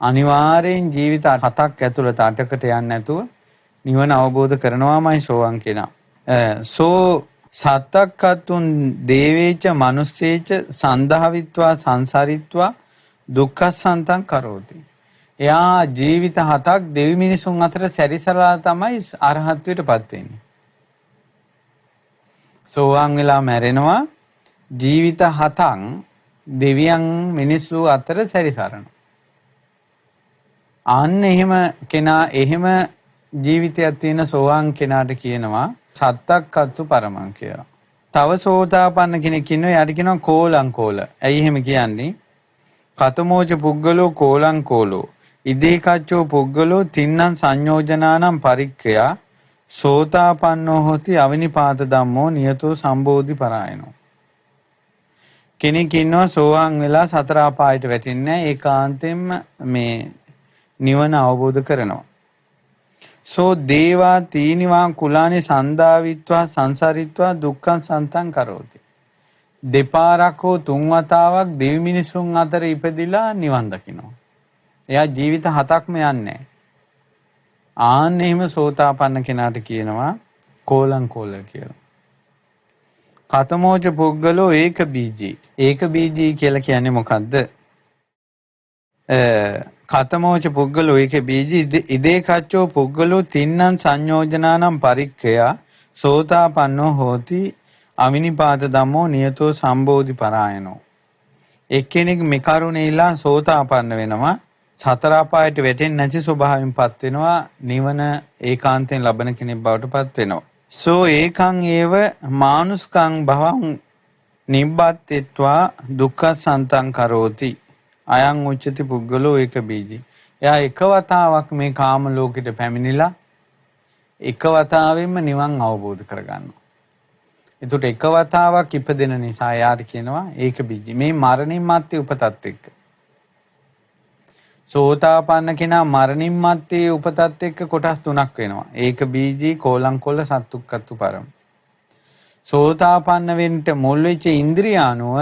අනිවාර්යෙන් ජීවිත 7ක් ඇතුළත 8කට යන්නේ නැතුව නිවන අවබෝධ කරනවාමයි සෝවාන් කෙනා. සෝ සත්තක්කතුන් දේවේච මනුස්සේච සන්දහවිත්වා සංසාරිත්වා දුක්ඛසන්තං කරෝති. එයා ජීවිත 7ක් දෙවි මිනිසුන් අතර සැරිසරලා තමයි අරහත්ත්වයටපත් වෙන්නේ. සෝවාන් වෙලා මැරෙනවා ජීවිත 7ක් දෙවියන් මිනිස්සු අතර සැරිසරන. අන්න එහෙම කෙනා එහෙම ජීවිතයක් තියෙන සෝවාන් කෙනාට කියනවා සත්තක්කත්තු පරමං කියලා. තව සෝතාපන්න කෙනෙක් ඉන්නවා යාට කියනවා කෝලංකෝල. ඇයි එහෙම කියන්නේ? කතමෝච පුද්ගලෝ කෝලංකෝලෝ ඉදේ කච්චෝ පුද්ගලෝ තින්නම් සංයෝජනානම් පරික්ඛයා සෝතාපන්නෝ හොති අවිනිපාත ධම්මෝ නියතෝ සම්බෝධි පරායනෝ. කෙනෙක් ඉන්නවා සෝවාන් වෙලා සතර අපායට වැටෙන්නේ නැහැ ඒකාන්තයෙන්ම මේ නිවන අවබෝධ කරනවා. සෝ දේවා තීනිවා කුලානි සන්දාවිත්වා සංසාරිත්වා දුක්ඛං සන්තං කරෝති. දෙපාරක් හෝ තුන් වතාවක් දෙවි මිනිසුන් අතර ඉපදිලා නිවන් දකිනවා. එයා ජීවිත 7ක්ම යන්නේ. ආන්න එහෙම සෝතාපන්න කෙනාට කියනවා කෝලංකෝල කියලා. කතමෝච පුද්ගලෝ ඒක බීජී. ඒක බීජී කියලා කියන්නේ මොකද්ද? කතමෝච පුද්ගලෝ ඒක බීජී ඉදේ කච්චෝ පුද්ගලෝ තින්නම් සංයෝජනානම් පරික්ඛයා සෝතාපන්නෝ හෝති අවිනිපාත ධම්මෝ නියතෝ සම්බෝධි පරායනෝ. එක්කෙනෙක් මේ කරුණේලා සෝතාපන්න වෙනවා සතර අපායට වැටෙන්නේ නැති ස්වභාවයෙන්පත් වෙනවා නිවන ඒකාන්තයෙන් ලබන කෙනෙක් බවට පත් වෙනවා. සෝ ඒකං ඒව මානුස්කං භවං නිබ්බත්ත්වා දුක්ඛසන්තං කරෝති. අයං උච්චති පුද්ගලෝ ඒක බීජී. එයා එක වතාවක් මේ කාම ලෝකෙට පැමිණිලා එක වතාවෙම නිවන් අවබෝධ කරගන්නවා. එතකොට එක වතාවක් ඉපදෙන නිසා යාට කියනවා ඒක බීජී. මේ මරණින් මත්තේ උපතත් එක්ක. සෝතාපන්න කෙනා මරණින් මත්තේ උපතත් එක්ක කොටස් තුනක් වෙනවා. ඒක බීජී කෝලංකොල සත්තුක්කත්තු පරම. සෝතාපන්න වෙන්න මුල් වෙච්ච ඉන්ද්‍රියානුව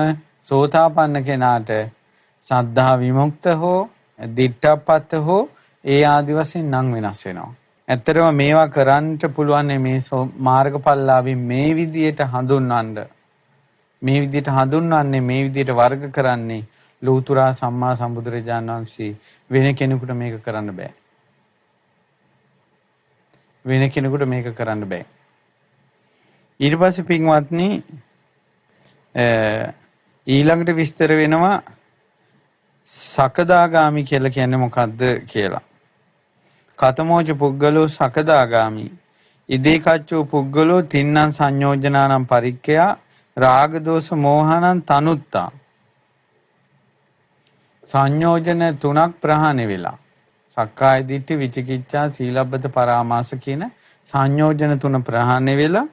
සෝතාපන්න කෙනාට සද්ධා විමුක්ත හෝ දිට්ඨපත්ත හෝ ඒ ආදි වශයෙන් නම් වෙනස් වෙනවා. ඇත්තටම මේවා කරන්නට පුළුවන් මේ මාර්ගඵලලාභී මේ විදියට හඳුන්වන්න. මේ විදියට හඳුන්වන්නේ මේ විදියට වර්ග කරන්නේ ලෝතුරා සම්මා සම්බුදුරජාණන් වහන්සේ. වෙන කෙනෙකුට මේක කරන්න බෑ. වෙන කෙනෙකුට මේක කරන්න බෑ. ඊට පස්සේ පින්වත්නි ඊළඟට විස්තර වෙනවා සකදාගාමි කියලා කියන්නේ මොකද්ද කියලා. කතමෝච පුද්ගලෝ සකදාගාමි ඉදේ කච්චෝ පුද්ගලෝ තින්නම් සංයෝජනානම් පරික්ඛයා රාග දෝෂ මෝහනං තනුත්තා. සංයෝජන තුනක් ප්‍රහාණය වෙලා සක්කාය දිට්ඨි විචිකිච්ඡා සීලබ්බත පරාමාස කියන සංයෝජන තුන ප්‍රහාණය වෙලා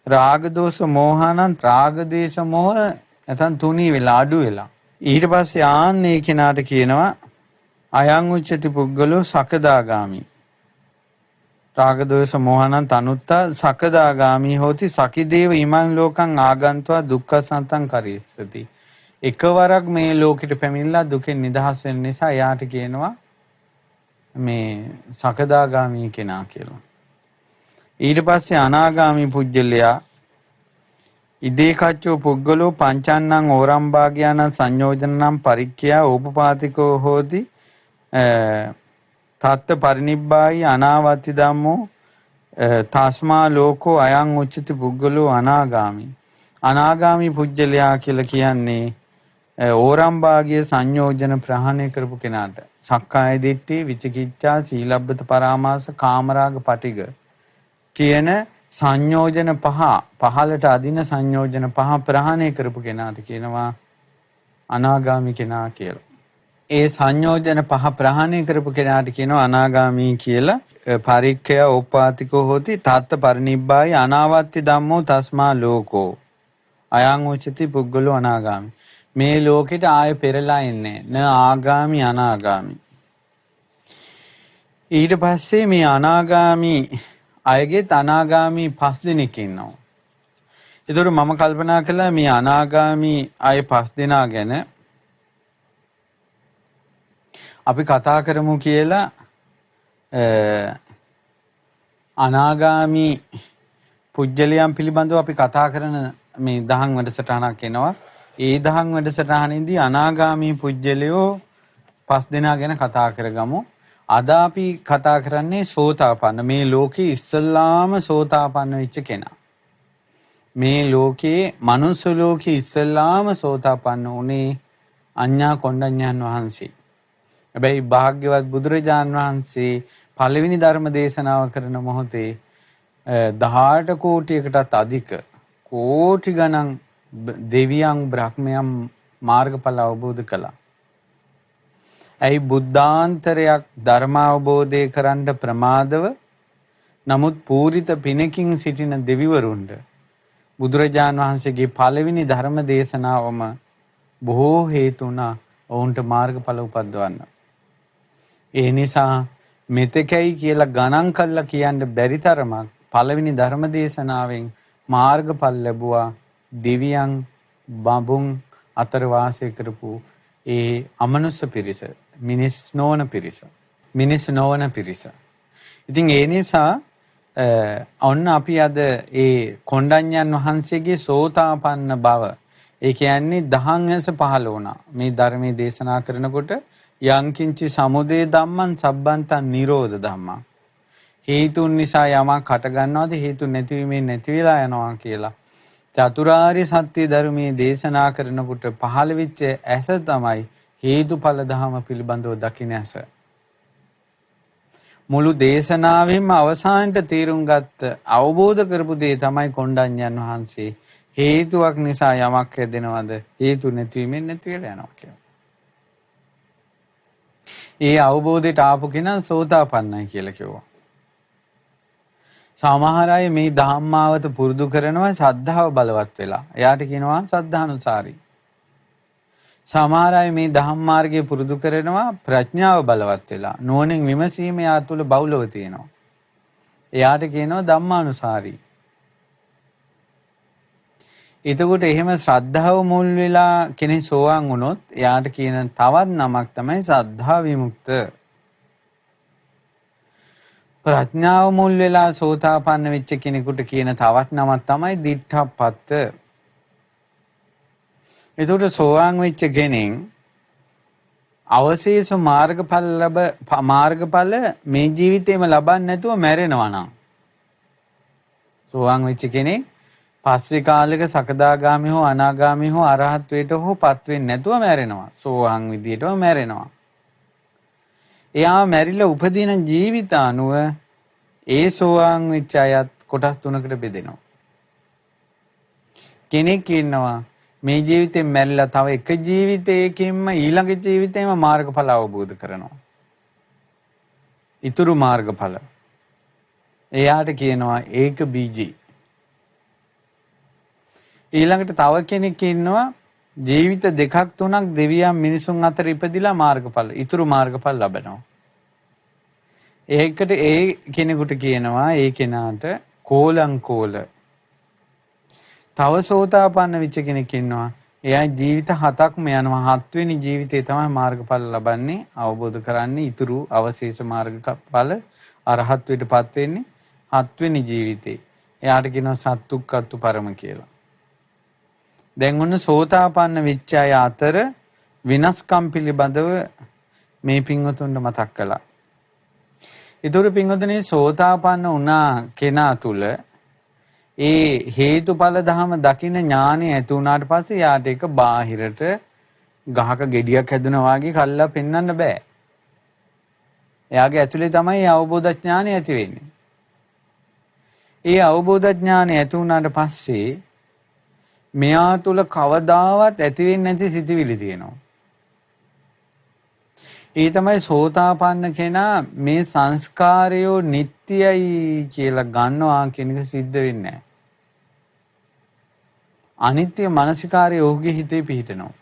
රාග දෝෂ මෝහනං රාග දේශ මොහ නැත්නම් තුනී වෙලා අඩු වෙලා ඊට පස්සේ ආන්නේ කෙනාට කියනවා අයං උච්චති පුද්ගලෝ සකදාගාමි. රාග දෝෂ මෝහනං තනුත්තා සකදාගාමි හෝති සකිදේව ඉමං ලෝකං ආගන්त्वा දුක්ඛ සන්තං කරිස්සති. එකවරක් මේ ලෝකෙට පැමිණලා දුකෙන් නිදහස් වෙන නිසා එයාට කියනවා මේ සකදාගාමි කෙනා කියලා. ඊට පස්සේ අනාගාමි පුජ්‍යලයා ඉදේ කච්චෝ පුද්ගලෝ පංචන්නං ඕරම්භාග්‍යානං සංයෝජනං පරික්ඛ්‍යා ඕපපාතිකෝ හෝති තත්ත පරිනිබ්බායි අනාවත්ති ධම්මෝ තස්මා ලෝකෝ අයං උච්චති පුද්ගලෝ අනාගාමි. අනාගාමි පුජ්‍යලයා කියලා කියන්නේ ඕරම්භාග්‍ය සංයෝජන ප්‍රහාණය කරපු කෙනාට. සක්කාය දිට්ඨි, විචිකිච්ඡා, සීලබ්බත පරාමාස, කාමරාග පටිඝ කියන සංයෝජන පහලට අදින සංයෝජන පහ ප්‍රහාණය කරපු කෙනාට කියනවා අනාගාමි කෙනා කියලා. ඒ සංයෝජන පහ ප්‍රහාණය කරපු කෙනාට කියනවා අනාගාමි කියලා. පරික්ඛය ඕපාතිකෝ හෝති තාත්ත පරිනිබ්බායි අනාවත්ති ධම්මෝ තස්මා ලෝකෝ අයං උච්චති පුද්ගලෝ අනාගාමි. මේ ලෝකෙට ආය පෙරලා ඉන්නේ න ආගාමි අනාගාමි. ඊට පස්සේ මේ අනාගාමි අයගෙත් අනාගාමි 5 දෙනෙක් ඉන්නවා. ඒතකොට මම කල්පනා කළා මේ අනාගාමි අය 5 දෙනා ගැන අපි කතා කරමු කියලා. අනාගාමි පුජ්‍යලයන් පිළිබඳව අපි කතා කරන මේ දහම් වැඩසටහනක් එනවා. ඒ දහම් වැඩසටහනේදී අනාගාමි පුජ්‍යලයෝ 5 දෙනා ගැන කතා කරගමු. අද අපි කතා කරන්නේ සෝතාපන්න. මේ ලෝකේ ඉස්සල්ලාම සෝතාපන්න වෙච්ච කෙනා. මේ ලෝකේ මනුස්ස ලෝකේ ඉස්සල්ලාම සෝතාපන්න උනේ අඤ්ඤා කොණ්ඩඤ්ඤයන් වහන්සේ. හැබැයි භාග්‍යවත් බුදුරජාන් වහන්සේ පළවෙනි ධර්ම දේශනාව කරන මොහොතේ 18 කෝටියකටත් අධික කෝටි ගණන් දෙවියන් බ්‍රහ්මයන් මාර්ගඵල අවබෝධ කළා. ඇයි බුද්ධාන්තරයක් ධර්ම අවබෝධය කරන්න ප්‍රමාදව නමුත් පූරිත පිනකින් සිටින දෙවිවරුන්ට බුදුරජාන් වහන්සේගේ පළවෙනි ධර්ම දේශනාවම බොහෝ හේතු වුණා ඔවුන්ට මාර්ගඵල උපද්දවන්න. ඒ නිසා මෙතෙකයි කියලා ගණන් කරලා කියන්න බැරි තරමක් පළවෙනි ධර්ම දේශනාවෙන් මාර්ගඵල ලැබුවා දෙවියන් බඹුන් අතර වාසය කරපු ඒ අමනුෂ්‍ය පිරිස, මිනිස් නොවන පිරිස. ඉතින් ඒ නිසා ඔන්න අපි අද ඒ කොණ්ඩඤ්ඤන් වහන්සේගේ සෝතාපන්න බව, ඒ කියන්නේ දහං ඇස පහළ වුණා. මේ ධර්මයේ දේශනා කරනකොට යංකින්චි සමුදය ධම්මං සබ්බන්තං නිරෝධ ධම්මං. හේතුන් නිසා යමක් හට ගන්නවද හේතු නැතිවීමෙන් නැති වෙලා යනවා කියලා. චතුරාර්ය සත්‍ය ධර්මයේ දේශනා කරනකොට පහළ වෙච්ච ඇස තමයි හේතුඵල ධම පිළිබඳව දකින ඇස. මුළු දේශනාවෙම අවසානට තීරුම් ගත්ත අවබෝධ කරපු දේ තමයි කොණ්ඩඤ්ඤන් වහන්සේ හේතුවක් නිසා යමක් හැදෙනවද හේතු නැතිවීමෙන් නැති වෙලා යනවා කියලා. ඒ අවබෝධයට ආපු කෙනා සෝතාපන්නයි කියලා කිව්වා. සමහර අය මේ ධම්මාවත පුරුදු කරනවා ශ්‍රද්ධාව බලවත් වෙලා. එයාට කියනවා සද්ධානුසාරී. සමහර අය මේ ධම්ම මාර්ගය පුරුදු කරනවා ප්‍රඥාව බලවත් වෙලා. නුවණින් විමසීම යා තුළ බහුලව තියෙනවා. එයාට කියනවා ධම්මානුසාරී. එතකොට එහෙම ශ්‍රද්ධාව මුල් වෙලා කෙනෙක් සෝවාන් වුණොත් එයාට කියන තවත් නමක් තමයි සද්ධා විමුක්ත. ප්‍රඥාව මුල් වෙලා සෝතාපන්න වෙච්ච කෙනෙකුට කියන තවත් නමක් තමයි දිට්ඨප්පත්ත. එතකොට සෝවාන් වෙච්ච කෙනෙක් අවශේෂ මාර්ගඵල මේ ජීවිතේම ලබන්නේ නැතුව මැරෙනවා නම් සෝවාන් වෙච්ච කෙනෙක් පස්සේ කාලෙක සකදාගාමි හෝ අනාගාමි හෝ අරහත් හෝ පත් වෙන්නේ නැතුව මැරෙනවා. සෝවාන් විදියටම මැරෙනවා. එයා මැරිලා උපදින ජීවිත අනුව ඒ සෝවාන් වෙච්ච අයත් කොටස් තුනකට බෙදෙනවා. කෙනෙක් ඉන්නවා මේ ජීවිතේ මැරිලා තව එක ජීවිතයකින්ම ඊළඟ ජීවිතේම මාර්ගඵල අවබෝධ කරනවා. ඊතුරු මාර්ගඵල. එයාට කියනවා ඒක බීජී. ඊළඟට තව කෙනෙක් ඉන්නවා ජීවිත දෙකක් තුනක් දෙවියන් මිනිසුන් අතර ඉපදිලා මාර්ගඵල ඊතුරු මාර්ගඵල ලබනවා. ඒකට ඒ කෙනෙකුට කියනවා ඒ කෙනාට කෝලං කෝල. තව සෝතාපන්න වෙච්ච කෙනෙක් ඉන්නවා. එයා ජීවිත 7ක්ම යනවා. 7 වෙනි ජීවිතේ තමයි මාර්ගඵල ලබන්නේ, අවබෝධ කරන්නේ. ඊතුරු අවශේෂ මාර්ගඵල අරහත්ත්වයටපත් වෙන්නේ 7 වෙනි ජීවිතේ. එයාට කියනවා සත්තුක්කත්තු පරම කියලා. දැන් ඔන්න සෝතාපන්න වෙච්ච අය අතර විනාශකම් පිළිබඳව මේ පින්වතුන්ට මතක් කළා. ඊතුරු පින්වතුනි සෝතාපන්න වුණා කෙනා තුල ඒ හේතුඵල ධම දකින්න ඥානෙ ඇති වුණාට පස්සේ යාට ඒක බාහිරට ගහක ගෙඩියක් හැදුනා වගේ කල්ලා පෙන්වන්න බෑ. එයාගේ ඇතුලේ තමයි අවබෝධ ඥානෙ ඇති වෙන්නේ. ඒ අවබෝධ ඥානෙ ඇති වුණාට පස්සේ මෙයා තුල කවදාවත් ඇති වෙන්නේ නැති සිතිවිලි තියෙනවා. ඒ තමයි සෝතාපන්න කෙනා මේ සංස්කාරයෝ නිට්ටයයි කියලා ගන්නවා කියන එක සිද්ධ වෙන්නේ නැහැ. අනිත්‍ය මානසිකාරය ඔහුගේ හිතේ පිහිටනවා.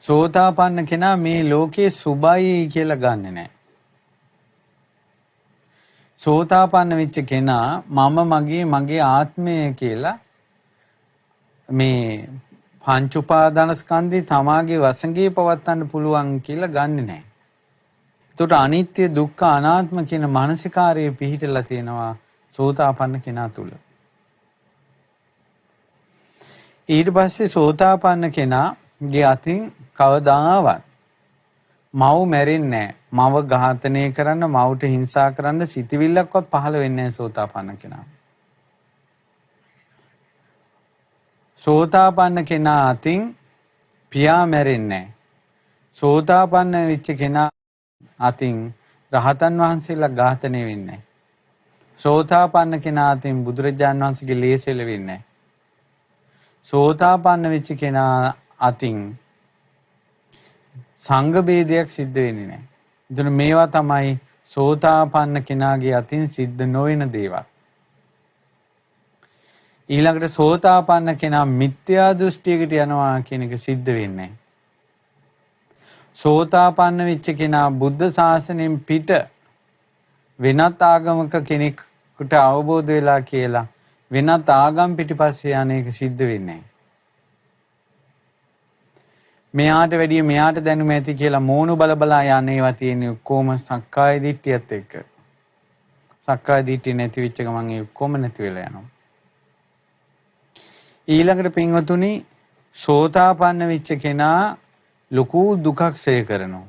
සෝතාපන්න කෙනා මේ ලෝකේ සුභයි කියලා ගන්නෙ නැහැ. සෝතාපන්න වෙච්ච කෙනා මම මගේ ආත්මය කියලා මේ පංච උපාදානස්කන්ධේ තමාගේ වසඟේ පවත්වන්න පුළුවන් කියලා ගන්නෙ නැහැ. ඒකට අනිත්‍ය දුක්ඛ අනාත්ම කියන මානසිකාරයේ පිහිටලා තියෙනවා සෝතාපන්න කෙනා තුල. ඊට පස්සේ සෝතාපන්න කෙනාගේ අතින් කවදාවත් මව් මැරෙන්නේ නැහැ. මව ඝාතනය කරන්න, මවට හිංසා කරන්න සිටිවිල්ලක්වත් පහළ වෙන්නේ නැහැ සෝතාපන්න කෙනා. සෝතාපන්න කෙනා අතින් පියා මැරෙන්නේ නැහැ. සෝතාපන්න වෙච්ච කෙනා අතින් රහතන් වහන්සේලා ඝාතනය වෙන්නේ නැහැ. සෝතාපන්න කෙනා අතින් බුදුරජාන් වහන්සේගේ ලේසෙල වෙන්නේ නැහැ. සෝතාපන්න වෙච්ච කෙනා අතින් සංඝ ભેදයක් සිද්ධ වෙන්නේ නැහැ. එතන මේවා තමයි සෝතාපන්න කෙනාගේ අතින් සිද්ධ නොවන දේවල්. ඊළඟට සෝතාපන්න කෙනා මිත්‍යා දෘෂ්ටියකට යනවා කියන එක සිද්ධ වෙන්නේ. සෝතාපන්න වෙච්ච කෙනා බුද්ධ ශාසනයෙන් පිට වෙනත් ආගමක කෙනෙකුට අවබෝධ වෙලා කියලා වෙනත් ආගම් පිටිපස්සේ යන්නේක සිද්ධ වෙන්නේ. මෙයාට වැඩිය මෙයාට දැනුම ඇති කියලා මෝනු බල යන්නේවා තියෙන්නේ කොහොම සක්කාය දිට්ඨියත් එක්ක. සක්කාය දිට්ඨිය නැති වෙච්ච ගමන් ඒ කොහොම නැති වෙලා යනවා. ඊළඟට පින්වතුනි සෝතාපන්න වෙච්ච කෙනා ලොකු දුකක් සය කරනවා.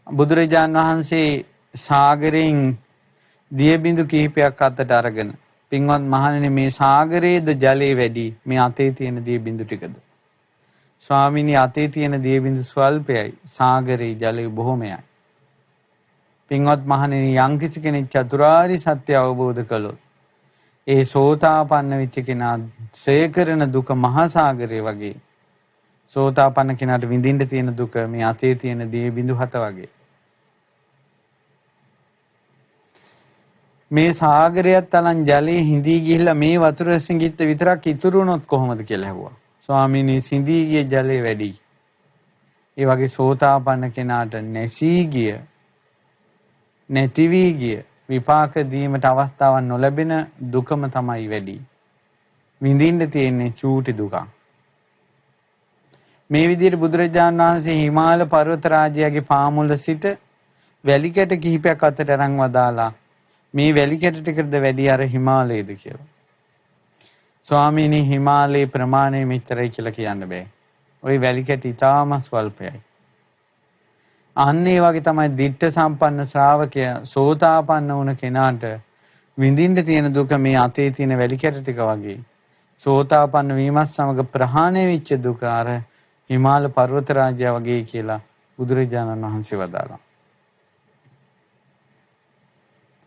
බුදුරජාන් වහන්සේ සාගරයෙන් දිය බිඳු කිහිපයක් අතට අරගෙන පින්වත් මහණෙනි මේ සාගරයේද ජලය වැඩි මේ අතේ තියෙන දිය බිඳු ටිකද? ස්වාමීනි අතේ තියෙන දිය බිඳු ස්වල්පයයි සාගරයේ ජලය බොහොමයි. පින්වත් මහණෙනි යම්කිසි කෙනෙක් චතුරාර්ය සත්‍ය අවබෝධ කළොත් ඒ සෝතාපන්න වෙච්ච කෙනා ඡය කරන දුක මහා සාගරය වගේ. සෝතාපන්න කෙනාට විඳින්න තියෙන දුක මේ අතේ තියෙන දිය බිඳු 7 වගේ. මේ සාගරයත් තරම් ජලයේ හිඳී ගිහිල්ලා මේ වතුර සිඟිත්ත විතරක් ඉතුරු වුණොත් කොහොමද කියලා ඇහුවා. ස්වාමීනි සිඳී ගිය ජලය වැඩි. ඒ වගේ සෝතාපන්න කෙනාට නැසී ගිය නැති වී ගිය විපාක දීමට අවස්ථාවක් නොලැබෙන දුකම තමයි වැඩි. විඳින්න තියෙන්නේ චූටි දුකක්. මේ විදිහට බුදුරජාණන් වහන්සේ හිමාල පර්වත රාජයාගේ පාමුල සිට වැලි කැට කිහිපයක් අතට අරන් වදාලා මේ වැලි කැට ටිකද වැඩි අර හිමාලයේද කියලා. ස්වාමීනි හිමාලයේ ප්‍රමාණය මෙච්චරයි කියලා කියන්න බෑ. ওই වැලි කැට ඉතාම ස්වල්පයි. අන්න ඒ වගේ තමයි දිට්ඨ සම්පන්න ශ්‍රාවකයා සෝතාපන්න වුණ කෙනාට විඳින්න තියෙන දුක මේ අතේ තියෙන වැලි කැට ටික වගේ. සෝතාපන්න වීමත් සමග ප්‍රහාණය වෙච්ච දුක අර හිමාල පර්වත රාජයා වගේ කියලා බුදුරජාණන් වහන්සේ වදාළා.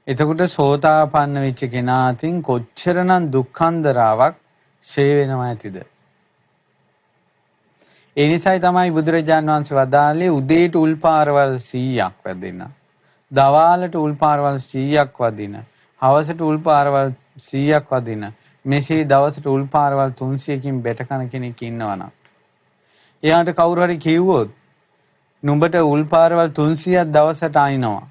එතකොට සෝතාපන්න වෙච්ච කෙනා අතින් කොච්චරනම් දුක්ඛන්දරාවක් ෂේ වෙනවා ඇතිද? ඒ නිසායි තමයි බුදුරජාණන් වහන්සේ වදාළේ උදේට උල්පාරවල් 100ක් වැදින. දවාලට උල්පාරවල් 100ක් වදින. හවසට උල්පාරවල් 100ක් වදින. මෙසේ දවසට උල්පාරවල් 300කින් බෙට කන කෙනෙක් ඉන්නවනම් එයාට කවුරු හරි කිව්වොත් නුඹට උල්පාරවල් 300ක් දවසට අයින්නවා.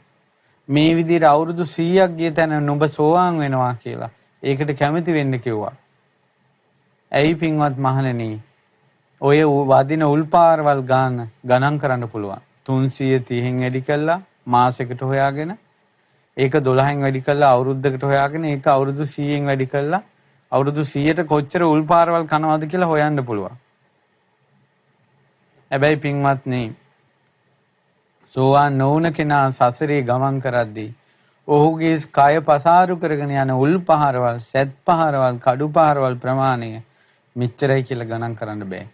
මේ විදිහට අවුරුදු 100ක් ගිය තැන නුඹ සෝවාන් වෙනවා කියලා. ඒකට කැමති වෙන්න කිව්වා. ඇයි පින්වත් මහණෙනි? ඔය වදින උල්පාරවල් ගණන් කරන්න පුළුවන්. 330න් වැඩි කළා මාසයකට හොයාගෙන, ඒක 12න් වැඩි කළා අවුරුද්දකට හොයාගෙන, ඒක අවුරුදු 100න් වැඩි කළා අවුරුදු 100ට කොච්චර උල්පාරවල් කනවද කියලා හොයන්න පුළුවන්. හැබැයි පින්වත්නි, සෝවාන් නොවුන කෙනා සසරේ ගමන් කරද්දී ඔහුගේ කය පසාරු කරගෙන යන උල්පහරවල්, සැත් පහරවල්, කඩු පහරවල් ප්‍රමාණය මෙච්චරයි කියලා ගණන් කරන්න බෑ.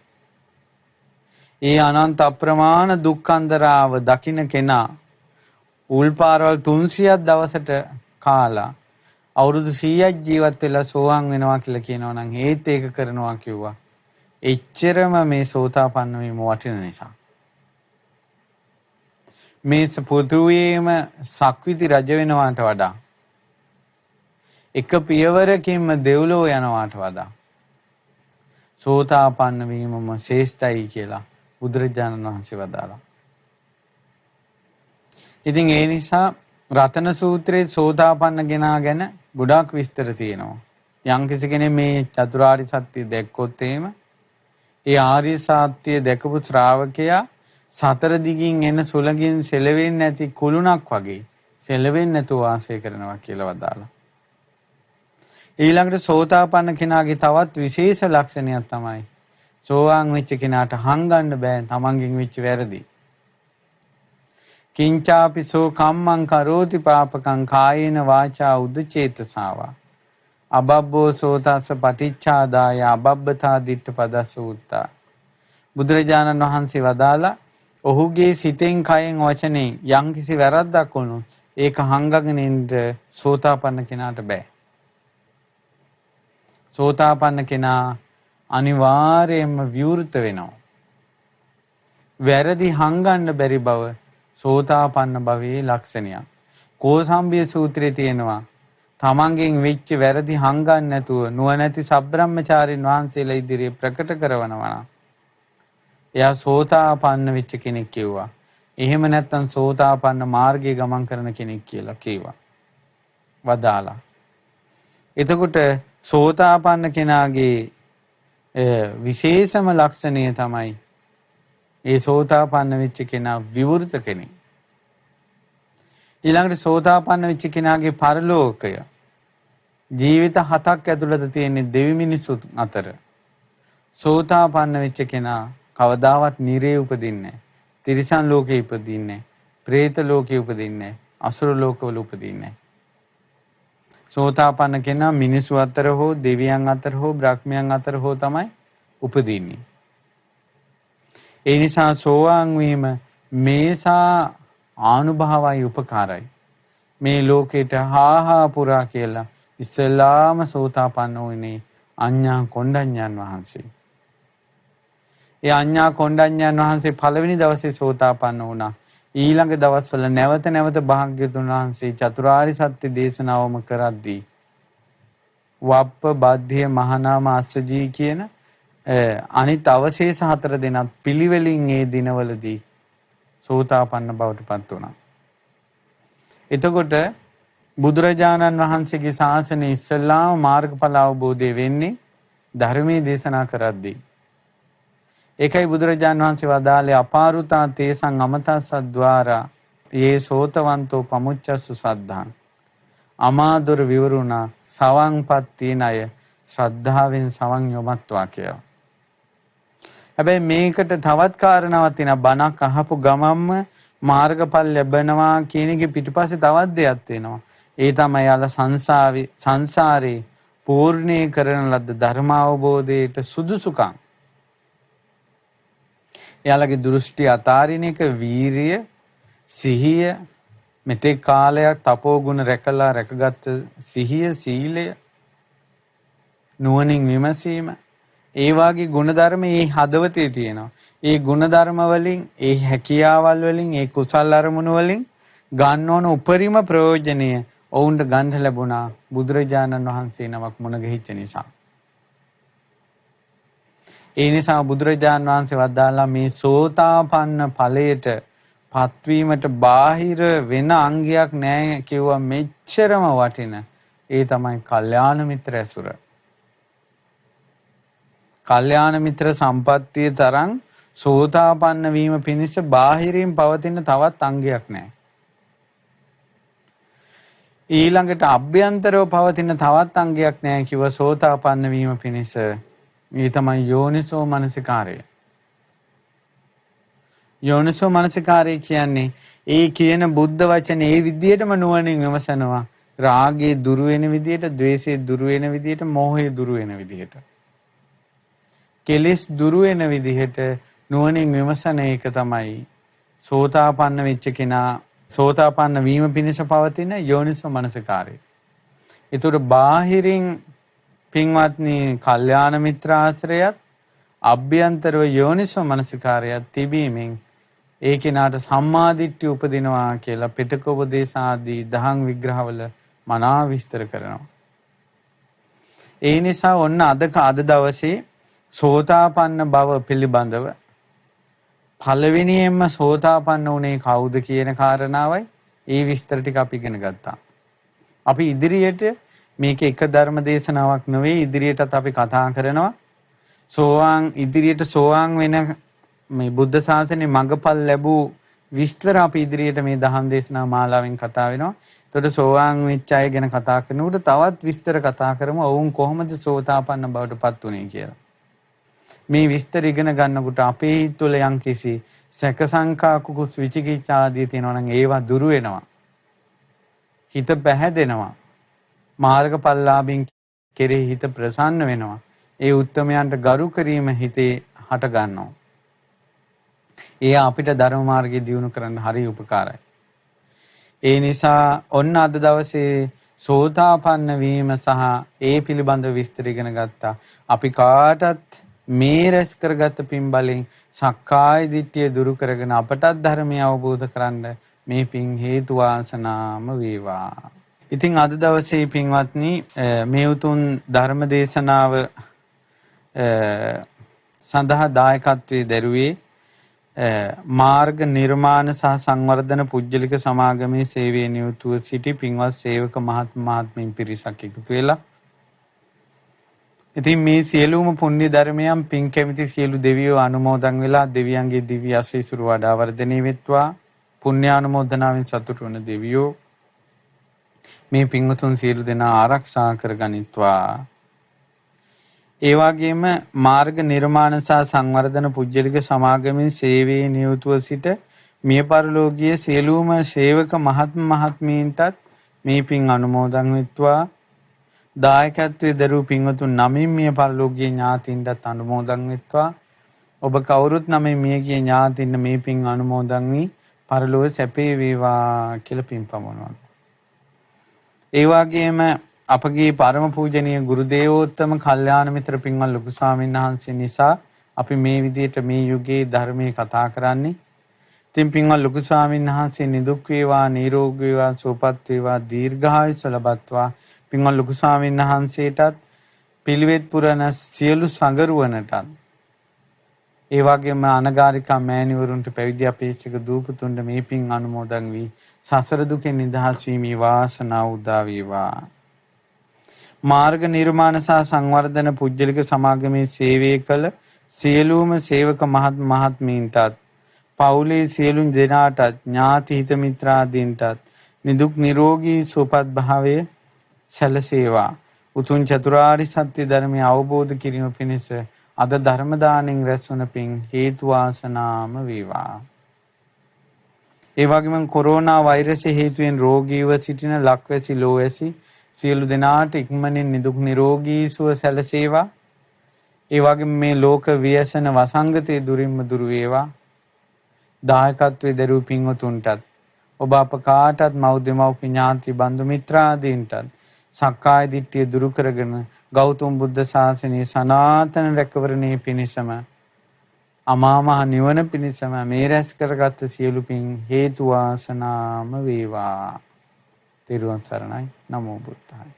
ඒ අනන්ත අප්‍රමාණ දුක්ඛන්දරාව දකින්න කෙනා උල්පාරවල් 300ක් දවසට කාලා අවුරුදු 100ක් ජීවත් වෙලා සෝවාන් වෙනවා කියලා කියනවා නම් ඒත් ඒක කරනවා කිව්වා. එච්චරම මේ සෝතාපන්න වීම වටින නිසා. මේ පෘථුවියේම සක්විති රජ වෙනවාට වඩා එක පියවරකින්ම දෙව්ලොව යනවාට වඩා සෝතාපන්න වීමම ශ්‍රේෂ්ඨයි කියලා බුදුරජාණන් වහන්සේ වදාළා. ඉතින් ඒ නිසා රතන සූත්‍රයේ සෝතාපන්න කෙනා ගැන ගොඩාක් විස්තර තියෙනවා. යම් කිසි කෙනෙක් මේ චතුරාර්ය සත්‍ය දැක්කොත් එහෙම ඒ ආර්ය සත්‍ය දැකපු ශ්‍රාවකයා සතර දිගින් එන සුළඟින් සෙලවෙන්නේ නැති කුළුණක් වගේ සෙලවෙන්නේ නැතුව වාසය කරනවා කියලා වදාළා. ඊළඟට සෝතාපන්න කෙනාගේ තවත් විශේෂ ලක්ෂණයක් තමයි සෝවාන් වෙච්ච කෙනාට හංගන්න බෑ තමන්ගෙන් වෙච්ච වැරදි. කිංචාපිසෝ කම්මං කරෝති පාපකං කායේන වාචා උදචේතසාවා අබබ්බෝ සෝතස්ස පටිච්චාදාය අබබ්බතා දිට්ඨ පදස්ස උත්තා. බුදුරජාණන් වහන්සේ වදාලා ඔහුගේ සිතෙන් කයෙන් වචනෙන් යම්කිසි වැරද්දක් වුණොත් ඒක හංගගෙන ඉන්න සෝතාපන්න කෙනාට බෑ. සෝතාපන්න කෙනා අනිවාර්යයෙන්ම විවෘත වෙනවා. වැරදි හංගන්න බැරි බව සෝතාපන්න භවයේ ලක්ෂණයක්. කෝසම්බිය සූත්‍රයේ තියෙනවා තමන්ගෙන් වෙච්ච වැරදි හංගන්න නැතුව නුවණැති සබ්‍රාහ්මචාරින් වහන්සේලා ඉදිරියේ ප්‍රකට කරනවා නම් එයා සෝතාපන්න වෙච්ච කෙනෙක් කිව්වා. එහෙම නැත්නම් සෝතාපන්න මාර්ගයේ ගමන් කරන කෙනෙක් කියලා කිව්වා. වදාලා. එතකොට සෝතාපන්න කෙනාගේ විශේෂම ලක්ෂණය තමයි ඒ සෝතාපන්න වෙච්ච කෙනා විවෘත කෙනෙක්. ඊළඟට සෝතාපන්න වෙච්ච කෙනාගේ පරලෝකය ජීවිත 7ක් ඇතුළත තියෙන දෙවි මිනිසු අතර සෝතාපන්න වෙච්ච කෙනා කවදාවත් නිරේ උපදින්නේ නැහැ. තිරිසන් ලෝකේ උපදින්නේ නැහැ. പ്രേත ලෝකේ උපදින්නේ නැහැ. අසුර ලෝකවල උපදින්නේ නැහැ. සෝතාපන්න කෙනා මිනිසු අතර හෝ දෙවියන් අතර හෝ බ්‍රහ්මයන් අතර හෝ තමයි උපදින්නේ. ඒ නිසා සෝවාන් වීම මේසා ආනුභාවයි උපකාරයි. මේ ලෝකෙට හාහා පුරා කියලා ඉස්ලාම සෝතාපන්න වුණේ අඤ්ඤා කොණ්ඩඤ්ඤන් වහන්සේ. ඒ අඤ්ඤා කොණ්ඩඤ්ඤන් වහන්සේ පළවෙනි දවසේ සෝතාපන්න වුණා. ඊළඟ දවස්වල නැවත නැවත භාග්‍යතුන් වහන්සේ චතුරාර්ය සත්‍ය දේශනාවම කරද්දී වප්ප බද්ධිය මහානාම අස්සජී කියන අනිත් අවශේෂ 4 දෙනාත් පිළිවෙලින් ඒ දිනවලදී සෝතාපන්න බවට පත් වුණා. එතකොට බුදුරජාණන් වහන්සේගේ ශාසනය ඉස්සල්ලාම මාර්ගඵල අවබෝධය වෙන්නේ ධර්මයේ දේශනා කරද්දී. ඒකයි බුදුරජාණන් වහන්සේ වදාළේ අපාරුතා තේසං අමතස්සද්්වාරා ඒ සෝතවන්තෝ පමුච්චස්සු සද්ධාං. අමාදුර විවරුණා සවන්පත් තියන අය ශ්‍රද්ධාවෙන් සවන් යොමත්වා කියලා. හැබැයි මේකට තවත් කාරණාවක් තියෙනවා. බණක් අහපු ගමම්ම මාර්ගඵල ලැබෙනවා කියන එකේ පිටිපස්සේ තවත් දෙයක් තියෙනවා. ඒ තමයි යාළ සංසාරේ පූර්ණේ කරන ලද්ද ධර්ම අවබෝධයට සුදුසුකම්. එයාලගේ දෘෂ්ටි අතාරින එක, වීරිය, සිහිය, මෙතෙක් කාලයක් තපෝ ගුණ රැකලා රැකගත් සිහිය, සීලය, නුවණින් විමසීම, ඒ වාගේ ගුණධර්ම මේ හදවතේ තියෙනවා. ඒ ගුණධර්ම වලින්, ඒ හැකියාවල් වලින්, ඒ කුසල් අරමුණු වලින් ගන්න ඕන උපරිම ප්‍රයෝජනය ඔවුන්ට ගන්න ලැබුණා බුදුරජාණන් වහන්සේ නමක් මුණ ගැහිච්ච නිසා. ඒ නිසා බුදුරජාන් වහන්සේ වදාළා මේ සෝතාපන්න ඵලයට පත්වීමට බාහිර වෙන අංගයක් නැහැ කිව්වා. මෙච්චරම වටින ඒ තමයි කල්යාණ මිත්‍ර ඇසුර. කල්යාණ මිත්‍ර සම්පත්තිය තරම් සෝතාපන්න වීම පිණිස බාහිරින් පවතින තවත් අංගයක් නැහැ. ඊළඟට අභ්‍යන්තරව පවතින තවත් අංගයක් නැහැ කිව්ව සෝතාපන්න වීම පිණිස. මේ තමයි යෝනිසෝ මනසිකාරය. යෝනිසෝ මනසිකාරය කියන්නේ ඒ කියන බුද්ධ වචනේ ඒ විදිහටම නුවණින් විමසනවා. රාගයේ දුරු වෙන විදිහට, ද්වේෂයේ දුරු වෙන විදිහට, මෝහයේ දුරු වෙන විදිහට. කෙලෙස් දුරු වෙන විදිහට නුවණින් විමසන එක තමයි සෝතාපන්න වෙච්ච කෙනා සෝතාපන්න වීම පිණිස පවතින යෝනිසෝ මනසිකාරය. ඒතර බාහිරින් පින්වත්නි කල්යාණ මිත්‍ර ආශ්‍රයත් අභ්‍යන්තරව යෝනිසෝ මනසිකාරයත් තිබීමෙන් ඒ කෙනාට සම්මාදිට්ඨිය උපදිනවා කියලා පිටක උපදේශ ආදී දහම් විග්‍රහවල මනා විස්තර කරනවා. ඒ නිසා ඔන්න අද දවසේ සෝතාපන්න බව පිළිබඳව පළවෙනියෙන්ම සෝතාපන්න වුණේ කවුද කියන කාරණාවයි ඒ විස්තර ටික අපි ඉගෙන ගත්තා. අපි ඉදිරියට මේක එක ධර්ම දේශනාවක් නෙවෙයි ඉදිරියටත් අපි කතා කරනවා. ඉදිරියට සෝවාන් වෙන මේ බුද්ධ ශාසනයේ මඟපල් ලැබූ විස්තර අපි ඉදිරියට මේ දහම් දේශනා මාලාවෙන් කතා වෙනවා. එතකොට සෝවාන් වෙච්ච අය ගැන කතා කරනකොට තවත් විස්තර කතා කරමු. ඔවුන් කොහොමද සෝතාපන්න බවට පත් වුනේ කියලා. මේ විස්තර ඉගෙන ගන්නකොට අපේ හිත තුළ යම්කිසි සැක සංකා කුකුස් විචිකිච්ඡා ආදී තියෙනවා නම් ඒවා දුරු වෙනවා. හිත පැහැදෙනවා. මාර්ගඵලලාභින් කෙරෙහි හිත ප්‍රසන්න වෙනවා. ඒ උත්තමයන්ට ගරු කිරීම හිතේ හට ගන්නවා. ඒ අපිට ධර්ම මාර්ගය දියුණු කරන්න හරි උපකාරයි. ඒ නිසා ඔන්න අද දවසේ සෝතාපන්න වීම සහ ඒ පිළිබඳව විස්තර ඉගෙන ගත්තා. අපි කාටත් මේ රැස් කරගත් පින් බලෙන් සක්කාය දිට්ඨිය දුරු කරගෙන අපටත් ධර්මය අවබෝධ කරගන්න මේ පින් හේතු වාසනාම වේවා. ඉතින් අද දවසේ පින්වත්නි මේ උතුම් ධර්ම දේශනාව සඳහා දායකත්වයේ දරුවේ මාර්ග නිර්මාණ සහ සංවර්ධන පුජ්‍යලික සමාගමේ සේවයේ නියුතුව සිටි පින්වත් සේවක මහත්මීන් පිරිසක් එකතු වෙලා ඉතින් මේ සියලුම පුණ්‍ය ධර්මයන් පින් කැමති සියලු දෙවියෝ අනුමෝදන් වෙලා දෙවියන්ගේ දිව්‍ය ආශීර්වාද වඩා වර්ධනය වෙත්වා. පුණ්‍ය අනුමෝදනාවෙන් සතුටු වන දෙවියෝ මේ පින්වතුන් සියලු දෙනා ආරක්ෂා කරගනිත්වා. ඒ වගේම මාර්ග නිර්මාණ සහ සංවර්ධන පුජ්‍යලික සමාගමේ සේවයේ නියුතුව සිට මිය පරලෝකීය සියලුම සේවක මහත්මීන්ටත් මේ පින් අනුමෝදන් වෙත්වා. දායකත්වයේ දරූ පින්වතුන් නමින් මිය පරලෝකීය ඥාතීන්ටත් අනුමෝදන් වෙත්වා. ඔබ කවුරුත් නමින් මියගිය ඥාතීන් මේ පින් අනුමෝදන් වී පරලෝක සැපේ වේවා කියලා පින් පමුණවනවා. ඒ වගේම අපගේ පරම පූජනීය ගුරු දේවෝත්තම කල්යාණ මිත්‍ර පින්වත් ලොකු ස්වාමීන් වහන්සේ නිසා අපි මේ විදිහට මේ යුගයේ ධර්මයේ කතා කරන්නේ. ඉතින් පින්වත් ලොකු ස්වාමීන් වහන්සේ නිදුක් වේවා, නිරෝගී වේවා, සුවපත් වේවා, දීර්ඝායුෂ ලබත්වා. පින්වත් ලොකු ස්වාමීන් වහන්සේටත් පිළිවෙත් පුරන සියලු සංගරුවනටත් ඒ වගේම අනගාരികා මෑණිවරුන්ට පැවිදි අපේක්ෂක දූපතුන්ට මේ පින් අනුමෝදන් වී සසර දුකෙන් නිදහස් වීමේ වාසනාව උදා වේවා. මාර්ග නිර්මාණ සහ සංවර්ධන පුජ්‍යලික සමාගමේ සේවය කළ සියලුම සේවක මහත්මීන්ටත් පවුලේ සියලු දෙනාටත් ඥාති හිත මිත්‍රාදීන්ටත් නිදුක් නිරෝගී සුවපත් භාවය සැලසේවා. උතුම් චතුරාර්ය සත්‍ය ධර්මය අවබෝධ කිරීම පිණිස අද ධර්ම දාණයෙන් රැස්වන පින් හේතු වාසනාම වේවා. ඒ වගේම කොරෝනා වෛරසය හේතුවෙන් රෝගීව සිටින ලක්වැසි ලෝවැසි සියලු දෙනාට ඉක්මනින් නිදුක් නිරෝගී සුව සැලසේවා. ඒ වගේම මේ ලෝක ව්‍යසන වසංගතේ දුරින්ම දුරු වේවා. දායකත්වයේ දරූ පින්වතුන්ටත් ඔබ අප කාටත් මෞද්දමෞපි ඥාති බන්දු මිත්‍රාදීන්ටත් සක්කාය දිට්ඨිය දුරු කරගෙන ගෞතම බුද්ධ ශාසනයේ සනාතන රැකවරණයේ පිණිසම අමා මහ නිවන පිණිසම මේ රැස් කරගත් සියලු පින් හේතු වාසනාම වේවා. තෙරුවන් සරණයි. නමෝ බුද්ධාය.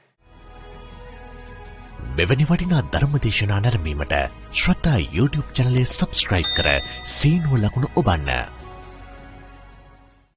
මෙවැනි වටිනා ධර්මදේශනා නැරඹීමට ශ්‍රද්ධා YouTube චැනලය සබ්ස්ක්‍රයිබ් කර සීනුව ලකුණ ඔබන්න.